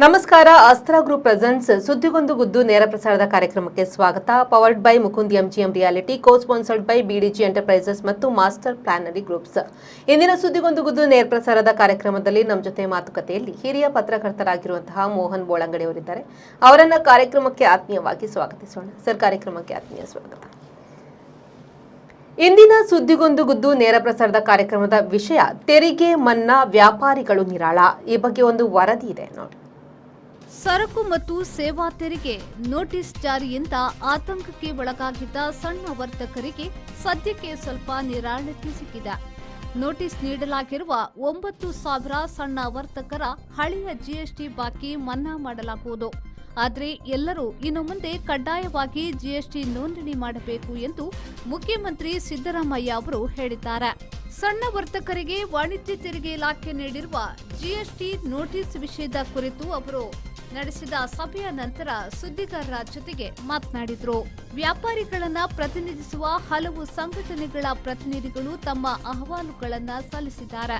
ನಮಸ್ಕಾರ. ಅಸ್ತ್ರ group presents ಸುದ್ದಿಗೊಂದು ಗುದ್ದು ನೇರ ಪ್ರಸಾರದ ಕಾರ್ಯಕ್ರಮಕ್ಕೆ ಸ್ವಾಗತ. Powered by Mukund MGM reality, co sponsored by BDG enterprises ಮತ್ತು ಮಾಸ್ಟರ್ ಪ್ಲಾನರಿ ಗ್ರೂಪ್ಸ್. ಇಂದಿನ ಸುದ್ದಿಗೊಂದು ಗುದ್ದು ನೇರ ಪ್ರಸಾರದ ಕಾರ್ಯಕ್ರಮದಲ್ಲಿ ನಮ್ಮ ಜೊತೆ ಮಾತುಕತೆಯಲ್ಲಿ ಹಿರಿಯ ಪತ್ರಕರ್ತರಾಗಿರುವಂತಹ ಮೋಹನ್ ಬೋಳಂಗಡಿ ಅವರಿದ್ದಾರೆ. ಅವರನ್ನ ಕಾರ್ಯಕ್ರಮಕ್ಕೆ ಆತ್ಮೀಯವಾಗಿ ಸ್ವಾಗತಿಸೋಣ. ಸರ್, ಕಾರ್ಯಕ್ರಮಕ್ಕೆ ಆತ್ಮೀಯ ಸ್ವಾಗತ. ಇಂದಿನ ಸುದ್ದಿಗೊಂದು ಗುದ್ದು ನೇರ ಪ್ರಸಾರದ ಕಾರ್ಯಕ್ರಮದ ವಿಷಯ ತೆರಿಗೆ ಮನ್ನಾ, ವ್ಯಾಪಾರಿಗಳು ನಿರಾಳ. ಈ ಬಗ್ಗೆ ಒಂದು ವರದಿ ಇದೆ ನೋಡಿ. ಸರಕು ಮತ್ತು ಸೇವಾ ತೆರಿಗೆ ನೋಟಿಸ್ ಜಾರಿಯಿಂದ ಆತಂಕಕ್ಕೆ ಒಳಗಾಗಿದ್ದ ಸಣ್ಣ ವರ್ತಕರಿಗೆ ಸದ್ಯಕ್ಕೆ ಸ್ವಲ್ಪ ನಿರಾಳತೆ ಸಿಕ್ಕಿದೆ. ನೋಟಿಸ್ ನೀಡಲಾಗಿರುವ 9,000 ಸಣ್ಣ ವರ್ತಕರ ಹಳೆಯ ಜಿಎಸ್ಟಿ ಬಾಕಿ ಮನ್ನಾ ಮಾಡಲಾಗುವುದು. ಆದರೆ ಎಲ್ಲರೂ ಇನ್ನು ಮುಂದೆ ಕಡ್ಡಾಯವಾಗಿ ಜಿಎಸ್ಟಿ ನೋಂದಣಿ ಮಾಡಬೇಕು ಎಂದು ಮುಖ್ಯಮಂತ್ರಿ ಸಿದ್ದರಾಮಯ್ಯ ಅವರು ಹೇಳಿದ್ದಾರೆ. ಸಣ್ಣ ವರ್ತಕರಿಗೆ ವಾಣಿಜ್ಯ ತೆರಿಗೆ ಇಲಾಖೆ ನೀಡಿರುವ ಜಿಎಸ್ಟಿ ನೋಟಿಸ್ ವಿಷಯದ ಕುರಿತು ಅವರು ನಡೆಸಿದ ಸಭೆಯ ನಂತರ ಸುದ್ದಿಗಾರರ ಜೊತೆಗೆ ಮಾತನಾಡಿದರು. ವ್ಯಾಪಾರಿಗಳನ್ನ ಪ್ರತಿನಿಧಿಸುವ ಹಲವು ಸಂಘಟನೆಗಳ ಪ್ರತಿನಿಧಿಗಳು ತಮ್ಮ ಅಹವಾಲುಗಳನ್ನು ಸಲ್ಲಿಸಿದ್ದಾರೆ.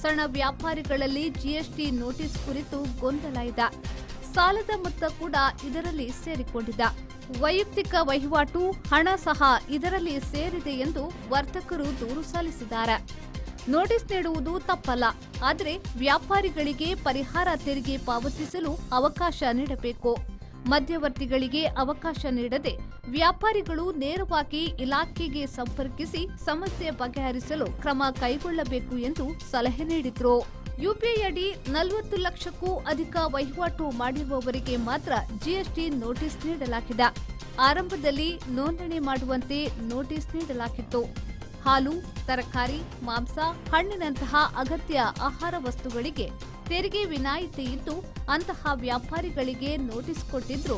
ಸಣ್ಣ ವ್ಯಾಪಾರಿಗಳಲ್ಲಿ ಜಿಎಸ್ಟಿ ನೋಟಿಸ್ ಕುರಿತು ಗೊಂದಲ ಇದೆ. ಸಾಲದ ಮೊತ್ತ ಕೂಡ ಇದರಲ್ಲಿ ಸೇರಿಕೊಂಡಿದೆ. ವೈಯಕ್ತಿಕ ವಹಿವಾಟು, ಹಣ ಸಹ ಇದರಲ್ಲಿ ಸೇರಿದೆ ಎಂದು ವರ್ತಕರು ದೂರು ಸಲ್ಲಿಸಿದ್ದಾರೆ. ನೋಟಿಸ್ ನೀಡುವುದು ತಪ್ಪಲ್ಲ, ಆದರೆ ವ್ಯಾಪಾರಿಗಳಿಗೆ ಪರಿಹಾರ ತೆರಿಗೆ ಪಾವತಿಸಲು ಅವಕಾಶ ನೀಡಬೇಕು. ಮಧ್ಯವರ್ತಿಗಳಿಗೆ ಅವಕಾಶ ನೀಡದೆ ವ್ಯಾಪಾರಿಗಳು ನೇರವಾಗಿ ಇಲಾಖೆಗೆ ಸಂಪರ್ಕಿಸಿ ಸಮಸ್ಯೆ ಬಗೆಹರಿಸಲು ಕ್ರಮ ಕೈಗೊಳ್ಳಬೇಕು ಎಂದು ಸಲಹೆ ನೀಡಿದರು. ಯುಪಿಐ ಅಡಿ 40 ಲಕ್ಷಕ್ಕೂ ಅಧಿಕ ವಹಿವಾಟು ಮಾಡಿರುವವರಿಗೆ ಮಾತ್ರ ಜಿಎಸ್ಟಿ ನೋಟಿಸ್ ನೀಡಲಾಗಿದೆ. ಆರಂಭದಲ್ಲಿ ನೋಂದಣಿ ಮಾಡುವಂತೆ ನೋಟಿಸ್ ನೀಡಲಾಗಿತ್ತು. ಹಾಲು, ತರಕಾರಿ, ಮಾಂಸ, ಹಣ್ಣಿನಂತಹ ಅಗತ್ಯ ಆಹಾರ ವಸ್ತುಗಳಿಗೆ ತೆರಿಗೆ ವಿನಾಯಿತಿ ಇದ್ದು ಅಂತಹ ವ್ಯಾಪಾರಿಗಳಿಗೆ ನೋಟಿಸ್ ಕೊಟ್ಟಿದ್ರು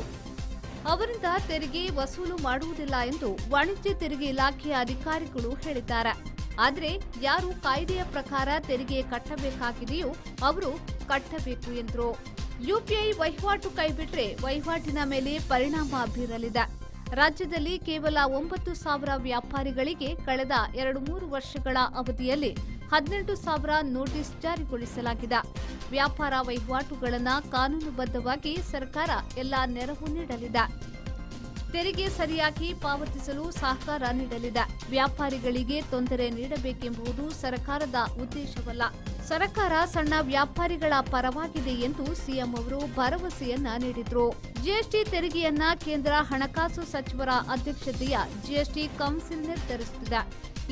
ಅವರಿಂದ ತೆರಿಗೆ ವಸೂಲು ಮಾಡುವುದಿಲ್ಲ ಎಂದು ವಾಣಿಜ್ಯ ತೆರಿಗೆ ಇಲಾಖೆಯ ಅಧಿಕಾರಿಗಳು ಹೇಳಿದ್ದಾರೆ. ಆದರೆ ಯಾರು ಕಾಯ್ದೆಯ ಪ್ರಕಾರ ತೆರಿಗೆ ಕಟ್ಟಬೇಕಾಗಿದೆಯೋ ಅವರು ಕಟ್ಟಬೇಕು ಎಂದರು. ಯುಪಿಐ ವಹಿವಾಟು ಕೈಬಿಟ್ರೆ ವಹಿವಾಟಿನ ಮೇಲೆ ಪರಿಣಾಮ ಬೀರಲಿದೆ. ರಾಜ್ಯದಲ್ಲಿ ಕೇವಲ 9,000 ವ್ಯಾಪಾರಿಗಳಿಗೆ ಕಳೆದ 2-3 ವರ್ಷಗಳ ಅವಧಿಯಲ್ಲಿ 18,000 ನೋಟಿಸ್ ಜಾರಿಗೊಳಿಸಲಾಗಿದೆ. ವ್ಯಾಪಾರ ವಹಿವಾಟುಗಳನ್ನು ಕಾನೂನುಬದ್ಧವಾಗಿ ಸರ್ಕಾರ ಎಲ್ಲಾ ನೆರವು ನೀಡಲಿದೆ. ತೆರಿಗೆ ಸರಿಯಾಗಿ ಪಾವತಿಸಲು ಸಹಕಾರ ನೀಡಲಿದೆ. ವ್ಯಾಪಾರಿಗಳಿಗೆ ತೊಂದರೆ ನೀಡಬೇಕೆಂಬುದು ಸರ್ಕಾರದ ಉದ್ದೇಶವಲ್ಲ. ಸರ್ಕಾರ ಸಣ್ಣ ವ್ಯಾಪಾರಿಗಳ ಪರವಾಗಿದೆ ಎಂದು ಸಿಎಂ ಅವರು ಭರವಸೆಯನ್ನ ನೀಡಿದ್ರು. ಜಿಎಸ್ಟಿ ತೆರಿಗೆಯನ್ನ ಕೇಂದ್ರ ಹಣಕಾಸು ಸಚಿವರ ಅಧ್ಯಕ್ಷತೆಯ ಜಿಎಸ್ಟಿ ಕೌನ್ಸಿಲ್ ನಿರ್ಧರಿಸುತ್ತಿದೆ.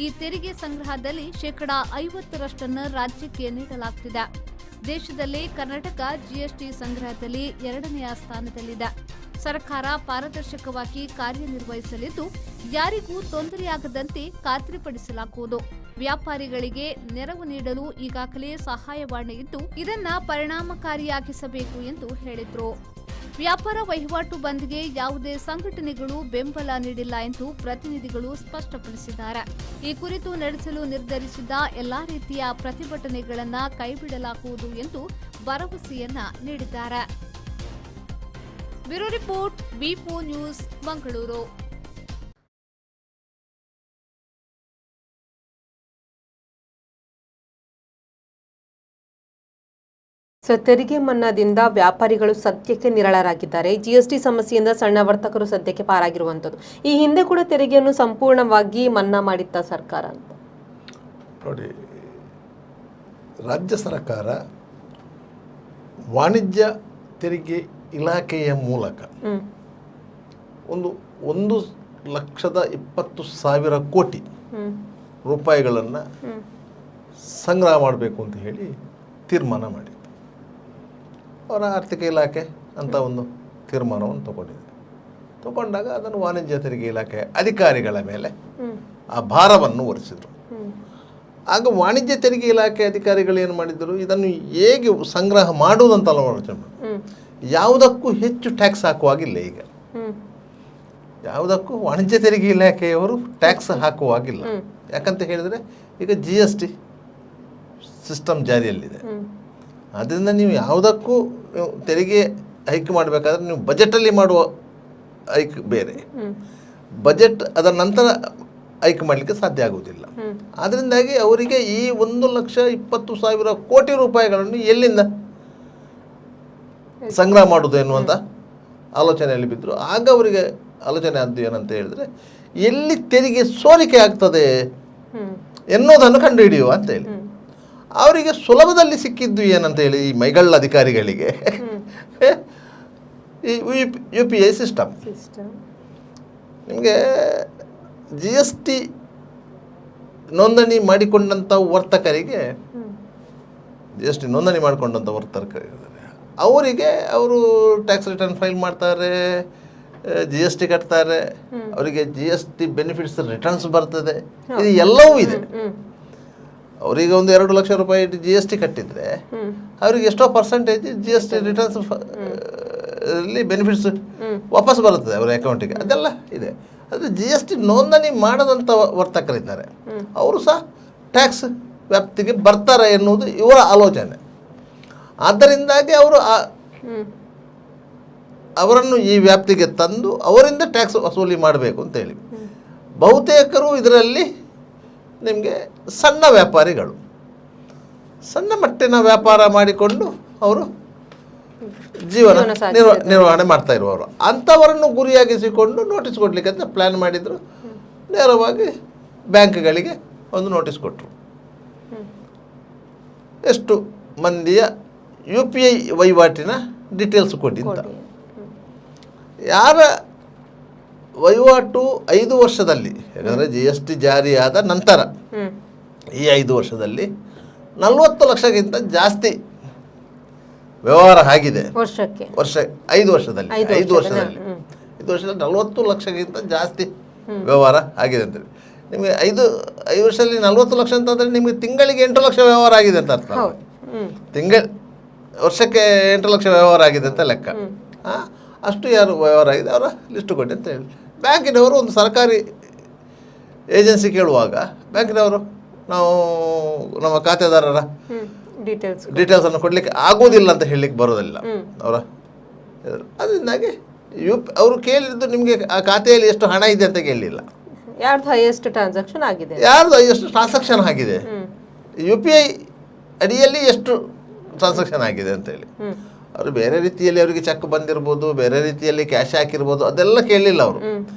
ಈ ತೆರಿಗೆ ಸಂಗ್ರಹದಲ್ಲಿ 50% ರಾಜ್ಯಕ್ಕೆ ನೀಡಲಾಗುತ್ತಿದೆ. ದೇಶದಲ್ಲೇ ಕರ್ನಾಟಕ ಜಿಎಸ್ಟಿ ಸಂಗ್ರಹದಲ್ಲಿ 2ನೇ ಸ್ಥಾನದಲ್ಲಿದೆ. ಸರ್ಕಾರ ಪಾರದರ್ಶಕವಾಗಿ ಕಾರ್ಯನಿರ್ವಹಿಸಲಿದ್ದು ಯಾರಿಗೂ ತೊಂದರೆಯಾಗದಂತೆ ಖಾತ್ರಿಪಡಿಸಲಾಗುವುದು. ವ್ಯಾಪಾರಿಗಳಿಗೆ ನೆರವು ನೀಡಲು ಈಗಾಗಲೇ ಸಹಾಯವಾಣಿ ಇದ್ದು ಇದನ್ನ ಪರಿಣಾಮಕಾರಿಯಾಗಿಸಬೇಕು ಎಂದು ಹೇಳಿದರು. ವ್ಯಾಪಾರ ವಹಿವಾಟು ಬಂದ್ಗೆ ಯಾವುದೇ ಸಂಘಟನೆಗಳು ಬೆಂಬಲ ನೀಡಿಲ್ಲ ಎಂದು ಪ್ರತಿನಿಧಿಗಳು ಸ್ಪಷ್ಟಪಡಿಸಿದ್ದಾರೆ. ಈ ಕುರಿತು ನಡೆಸಲು ನಿರ್ಧರಿಸಿದ್ದ ಎಲ್ಲಾ ರೀತಿಯ ಪ್ರತಿಭಟನೆಗಳನ್ನು ಕೈಬಿಡಲಾಗುವುದು ಎಂದು ಭರವಸೆಯನ್ನ ನೀಡಿದ್ದಾರೆ. ಬ್ಯೂರೋ ರಿಪೋರ್ಟ್, ವಿ4 ನ್ಯೂಸ್, ಮಂಗಳೂರು. ತೆರಿಗೆ ಮನ್ನಾದಿಂದ ವ್ಯಾಪಾರಿಗಳು ಸದ್ಯಕ್ಕೆ ನಿರಾಳರಾಗಿದ್ದಾರೆ. ಜಿಎಸ್ಟಿ ಸಮಸ್ಯೆಯಿಂದ ಸಣ್ಣ ವರ್ತಕರು ಸದ್ಯಕ್ಕೆ ಪಾರಾಗಿರುವಂಥದ್ದು. ಈ ಹಿಂದೆ ಕೂಡ ತೆರಿಗೆಯನ್ನು ಸಂಪೂರ್ಣವಾಗಿ ಮನ್ನಾ ಮಾಡಿತ್ತ ಸರ್ಕಾರ ಅಂತ ನೋಡಿ. ರಾಜ್ಯ ಸರ್ಕಾರ ವಾಣಿಜ್ಯ ತೆರಿಗೆ ಇಲಾಖೆಯ ಮೂಲಕ 1,20,000 ಕೋಟಿ ರೂಪಾಯಿಗಳನ್ನು ಸಂಗ್ರಹ ಮಾಡಬೇಕು ಅಂತ ಹೇಳಿ ತೀರ್ಮಾನ ಮಾಡಿತ್ತು. ಅವರ ಆರ್ಥಿಕ ಇಲಾಖೆ ಅಂತ ಒಂದು ತೀರ್ಮಾನವನ್ನು ತಗೊಂಡಾಗ ಅದನ್ನು ವಾಣಿಜ್ಯ ತೆರಿಗೆ ಇಲಾಖೆ ಅಧಿಕಾರಿಗಳ ಮೇಲೆ ಆ ಭಾರವನ್ನು ಹೊರಿಸಿದರು. ಆಗ ವಾಣಿಜ್ಯ ತೆರಿಗೆ ಇಲಾಖೆ ಅಧಿಕಾರಿಗಳು ಏನು ಮಾಡಿದರು, ಇದನ್ನು ಹೇಗೆ ಸಂಗ್ರಹ ಮಾಡುವುದಂತ ಆಲೋಚನೆ ಮಾಡಿದರು. ಯಾವುದಕ್ಕೂ ಹೆಚ್ಚು ಟ್ಯಾಕ್ಸ್ ಹಾಕುವಾಗಿಲ್ಲ. ಈಗ ಯಾವುದಕ್ಕೂ ವಾಣಿಜ್ಯ ತೆರಿಗೆ ಇಲಾಖೆಯವರು ಟ್ಯಾಕ್ಸ್ ಹಾಕುವಾಗಿಲ್ಲ. ಯಾಕಂತ ಹೇಳಿದರೆ ಈಗ GST ಸಿಸ್ಟಮ್ ಜಾರಿಯಲ್ಲಿದೆ. ಆದ್ದರಿಂದ ನೀವು ಯಾವುದಕ್ಕೂ ತೆರಿಗೆ ಹೈಕ್ ಮಾಡಬೇಕಾದ್ರೆ ನೀವು ಬಜೆಟಲ್ಲಿ ಮಾಡುವ ಹೈಕ್ ಬೇರೆ, ಬಜೆಟ್ ಅದರ ನಂತರ ಹೈಕ್ ಮಾಡಲಿಕ್ಕೆ ಸಾಧ್ಯ ಆಗುವುದಿಲ್ಲ. ಅದರಿಂದಾಗಿ ಅವರಿಗೆ ಈ 1,20,000 ಕೋಟಿ ರೂಪಾಯಿಗಳನ್ನು ಎಲ್ಲಿಂದ ಸಂಗ್ರಹ ಮಾಡೋದು ಎನ್ನುವಂಥ ಆಲೋಚನೆಯಲ್ಲಿ ಬಿದ್ದರು. ಆಗ ಅವರಿಗೆ ಆಲೋಚನೆ ಆದ್ದು ಏನಂತ ಹೇಳಿದ್ರೆ, ಎಲ್ಲಿ ತೆರಿಗೆ ಸೋರಿಕೆ ಆಗ್ತದೆ ಎನ್ನುವುದನ್ನು ಕಂಡುಹಿಡಿಯುವ ಅಂತೇಳಿ. ಅವರಿಗೆ ಸುಲಭದಲ್ಲಿ ಸಿಕ್ಕಿದ್ದು ಏನಂತ ಹೇಳಿ, ಈ ಮೈಗಳ್ಳ ಅಧಿಕಾರಿಗಳಿಗೆ ಈ UPI ಸಿಸ್ಟಮ್. ನಿಮಗೆ GST ನೋಂದಣಿ ಮಾಡಿಕೊಂಡಂಥ ವರ್ತಕರಿಗೆ, GST ನೋಂದಣಿ ಮಾಡಿಕೊಂಡಂಥ ವರ್ತಕರಿದ್ದಾರೆ, ಅವರಿಗೆ ಅವರು ಟ್ಯಾಕ್ಸ್ ರಿಟರ್ನ್ ಫೈಲ್ ಮಾಡ್ತಾರೆ, GST ಕಟ್ತಾರೆ, ಅವರಿಗೆ GST ಬೆನಿಫಿಟ್ಸ್ ರಿಟರ್ನ್ಸ್ ಬರ್ತದೆ, ಇದು ಎಲ್ಲವೂ ಇದೆ. ಅವರಿಗೆ ಒಂದು 2 ಲಕ್ಷ ರೂಪಾಯಿ GST ಕಟ್ಟಿದರೆ ಅವರಿಗೆ ಎಷ್ಟೋ ಪರ್ಸೆಂಟೇಜ್ GST ರಿಟರ್ನ್ಸ್ ಅಲ್ಲಿ ಬೆನಿಫಿಟ್ಸ್ ವಾಪಸ್ ಬರುತ್ತದೆ ಅವರ ಅಕೌಂಟಿಗೆ, ಅದೆಲ್ಲ ಇದೆ. ಆದರೆ GST ನೋಂದಣಿ ಮಾಡದಂಥ ವರ್ತಕರಿದ್ದಾರೆ, ಅವರು ಸಹ ಟ್ಯಾಕ್ಸ್ ವ್ಯಾಪ್ತಿಗೆ ಬರ್ತಾರೆ ಎನ್ನುವುದು ಇವರ ಆಲೋಚನೆ. ಆದ್ದರಿಂದಾಗಿ ಅವರು ಅವರನ್ನು ಈ ವ್ಯಾಪ್ತಿಗೆ ತಂದು ಅವರಿಂದ ಟ್ಯಾಕ್ಸ್ ವಸೂಲಿ ಮಾಡಬೇಕು ಅಂತೇಳಿ. ಬಹುತೇಕರು ಇದರಲ್ಲಿ ನಿಮಗೆ ಸಣ್ಣ ವ್ಯಾಪಾರಿಗಳು, ಸಣ್ಣ ಮಟ್ಟಿನ ವ್ಯಾಪಾರ ಮಾಡಿಕೊಂಡು ಅವರು ಜೀವನ ನಿರ್ವಹಣೆ ಮಾಡ್ತಾ ಇರುವವರು, ಅಂಥವರನ್ನು ಗುರಿಯಾಗಿಸಿಕೊಂಡು ನೋಟಿಸ್ ಕೊಡಲಿಕ್ಕೆ ಅಂತ ಪ್ಲ್ಯಾನ್ ಮಾಡಿದರು. ನೇರವಾಗಿ ಬ್ಯಾಂಕ್ಗಳಿಗೆ ಒಂದು ನೋಟಿಸ್ ಕೊಟ್ಟರು. ಎಷ್ಟು ಮಂದಿಯ UPI ವಹಿವಾಟಿನ ಡೀಟೇಲ್ಸ್ ಕೊಡಿ ಅಂತ. ಯಾರ ವಹಿವಾಟು 5 ವರ್ಷದಲ್ಲಿ, ಯಾಕಂದರೆ GST ಜಾರಿಯಾದ ನಂತರ ಈ 5 ವರ್ಷದಲ್ಲಿ 40 ಲಕ್ಷಕ್ಕಿಂತ ಜಾಸ್ತಿ ವ್ಯವಹಾರ ಆಗಿದೆ ವರ್ಷಕ್ಕೆ, 5 ವರ್ಷದಲ್ಲಿ 40 ಲಕ್ಷಕ್ಕಿಂತ ಜಾಸ್ತಿ ವ್ಯವಹಾರ ಆಗಿದೆ ಅಂತೇಳಿ. ನಿಮಗೆ 5 ವರ್ಷದಲ್ಲಿ 40 ಲಕ್ಷ ಅಂತಂದರೆ ನಿಮಗೆ ತಿಂಗಳಿಗೆ 8 ಲಕ್ಷ ವ್ಯವಹಾರ ಆಗಿದೆ ಅಂತ ಅರ್ಥ. ವರ್ಷಕ್ಕೆ 8 ಲಕ್ಷ ವ್ಯವಹಾರ ಆಗಿದೆ ಅಂತ ಲೆಕ್ಕ. ಅಷ್ಟು ಯಾರು ವ್ಯವಹಾರ ಆಗಿದೆ ಅವರ ಲಿಸ್ಟ್ ಕೊಡಿ ಅಂತ ಹೇಳಿ ಬ್ಯಾಂಕಿನವರು ಒಂದು ಸರ್ಕಾರಿ ಏಜೆನ್ಸಿ ಕೇಳುವಾಗ ಬ್ಯಾಂಕಿನವರು ನಾವು ನಮ್ಮ ಖಾತೆದಾರರ ಡೀಟೇಲ್ಸನ್ನು ಕೊಡಲಿಕ್ಕೆ ಆಗೋದಿಲ್ಲ ಅಂತ ಹೇಳಲಿಕ್ಕೆ ಬರೋದಿಲ್ಲ ಅವರ. ಅದರಿಂದಾಗಿ ಅವರು ಕೇಳಿದ್ದು ನಿಮಗೆ ಆ ಖಾತೆಯಲ್ಲಿ ಎಷ್ಟು ಹಣ ಇದೆ ಅಂತ ಕೇಳಲಿಲ್ಲ, ಯಾರ್ದು ಹೈಯೆಸ್ಟ್ ಟ್ರಾನ್ಸಾಕ್ಷನ್ ಆಗಿದೆ, UPI ಅಡಿಯಲ್ಲಿ ಎಷ್ಟು ಟ್ರಾನ್ಸಾಕ್ಷನ್ ಆಗಿದೆ ಅಂತೇಳಿ. ಅವರು ಬೇರೆ ರೀತಿಯಲ್ಲಿ ಅವರಿಗೆ ಚೆಕ್ ಬಂದಿರ್ಬೋದು, ಬೇರೆ ರೀತಿಯಲ್ಲಿ ಕ್ಯಾಶ್ ಹಾಕಿರ್ಬೋದು, ಅದೆಲ್ಲ ಕೇಳಲಿಲ್ಲ ಅವರು.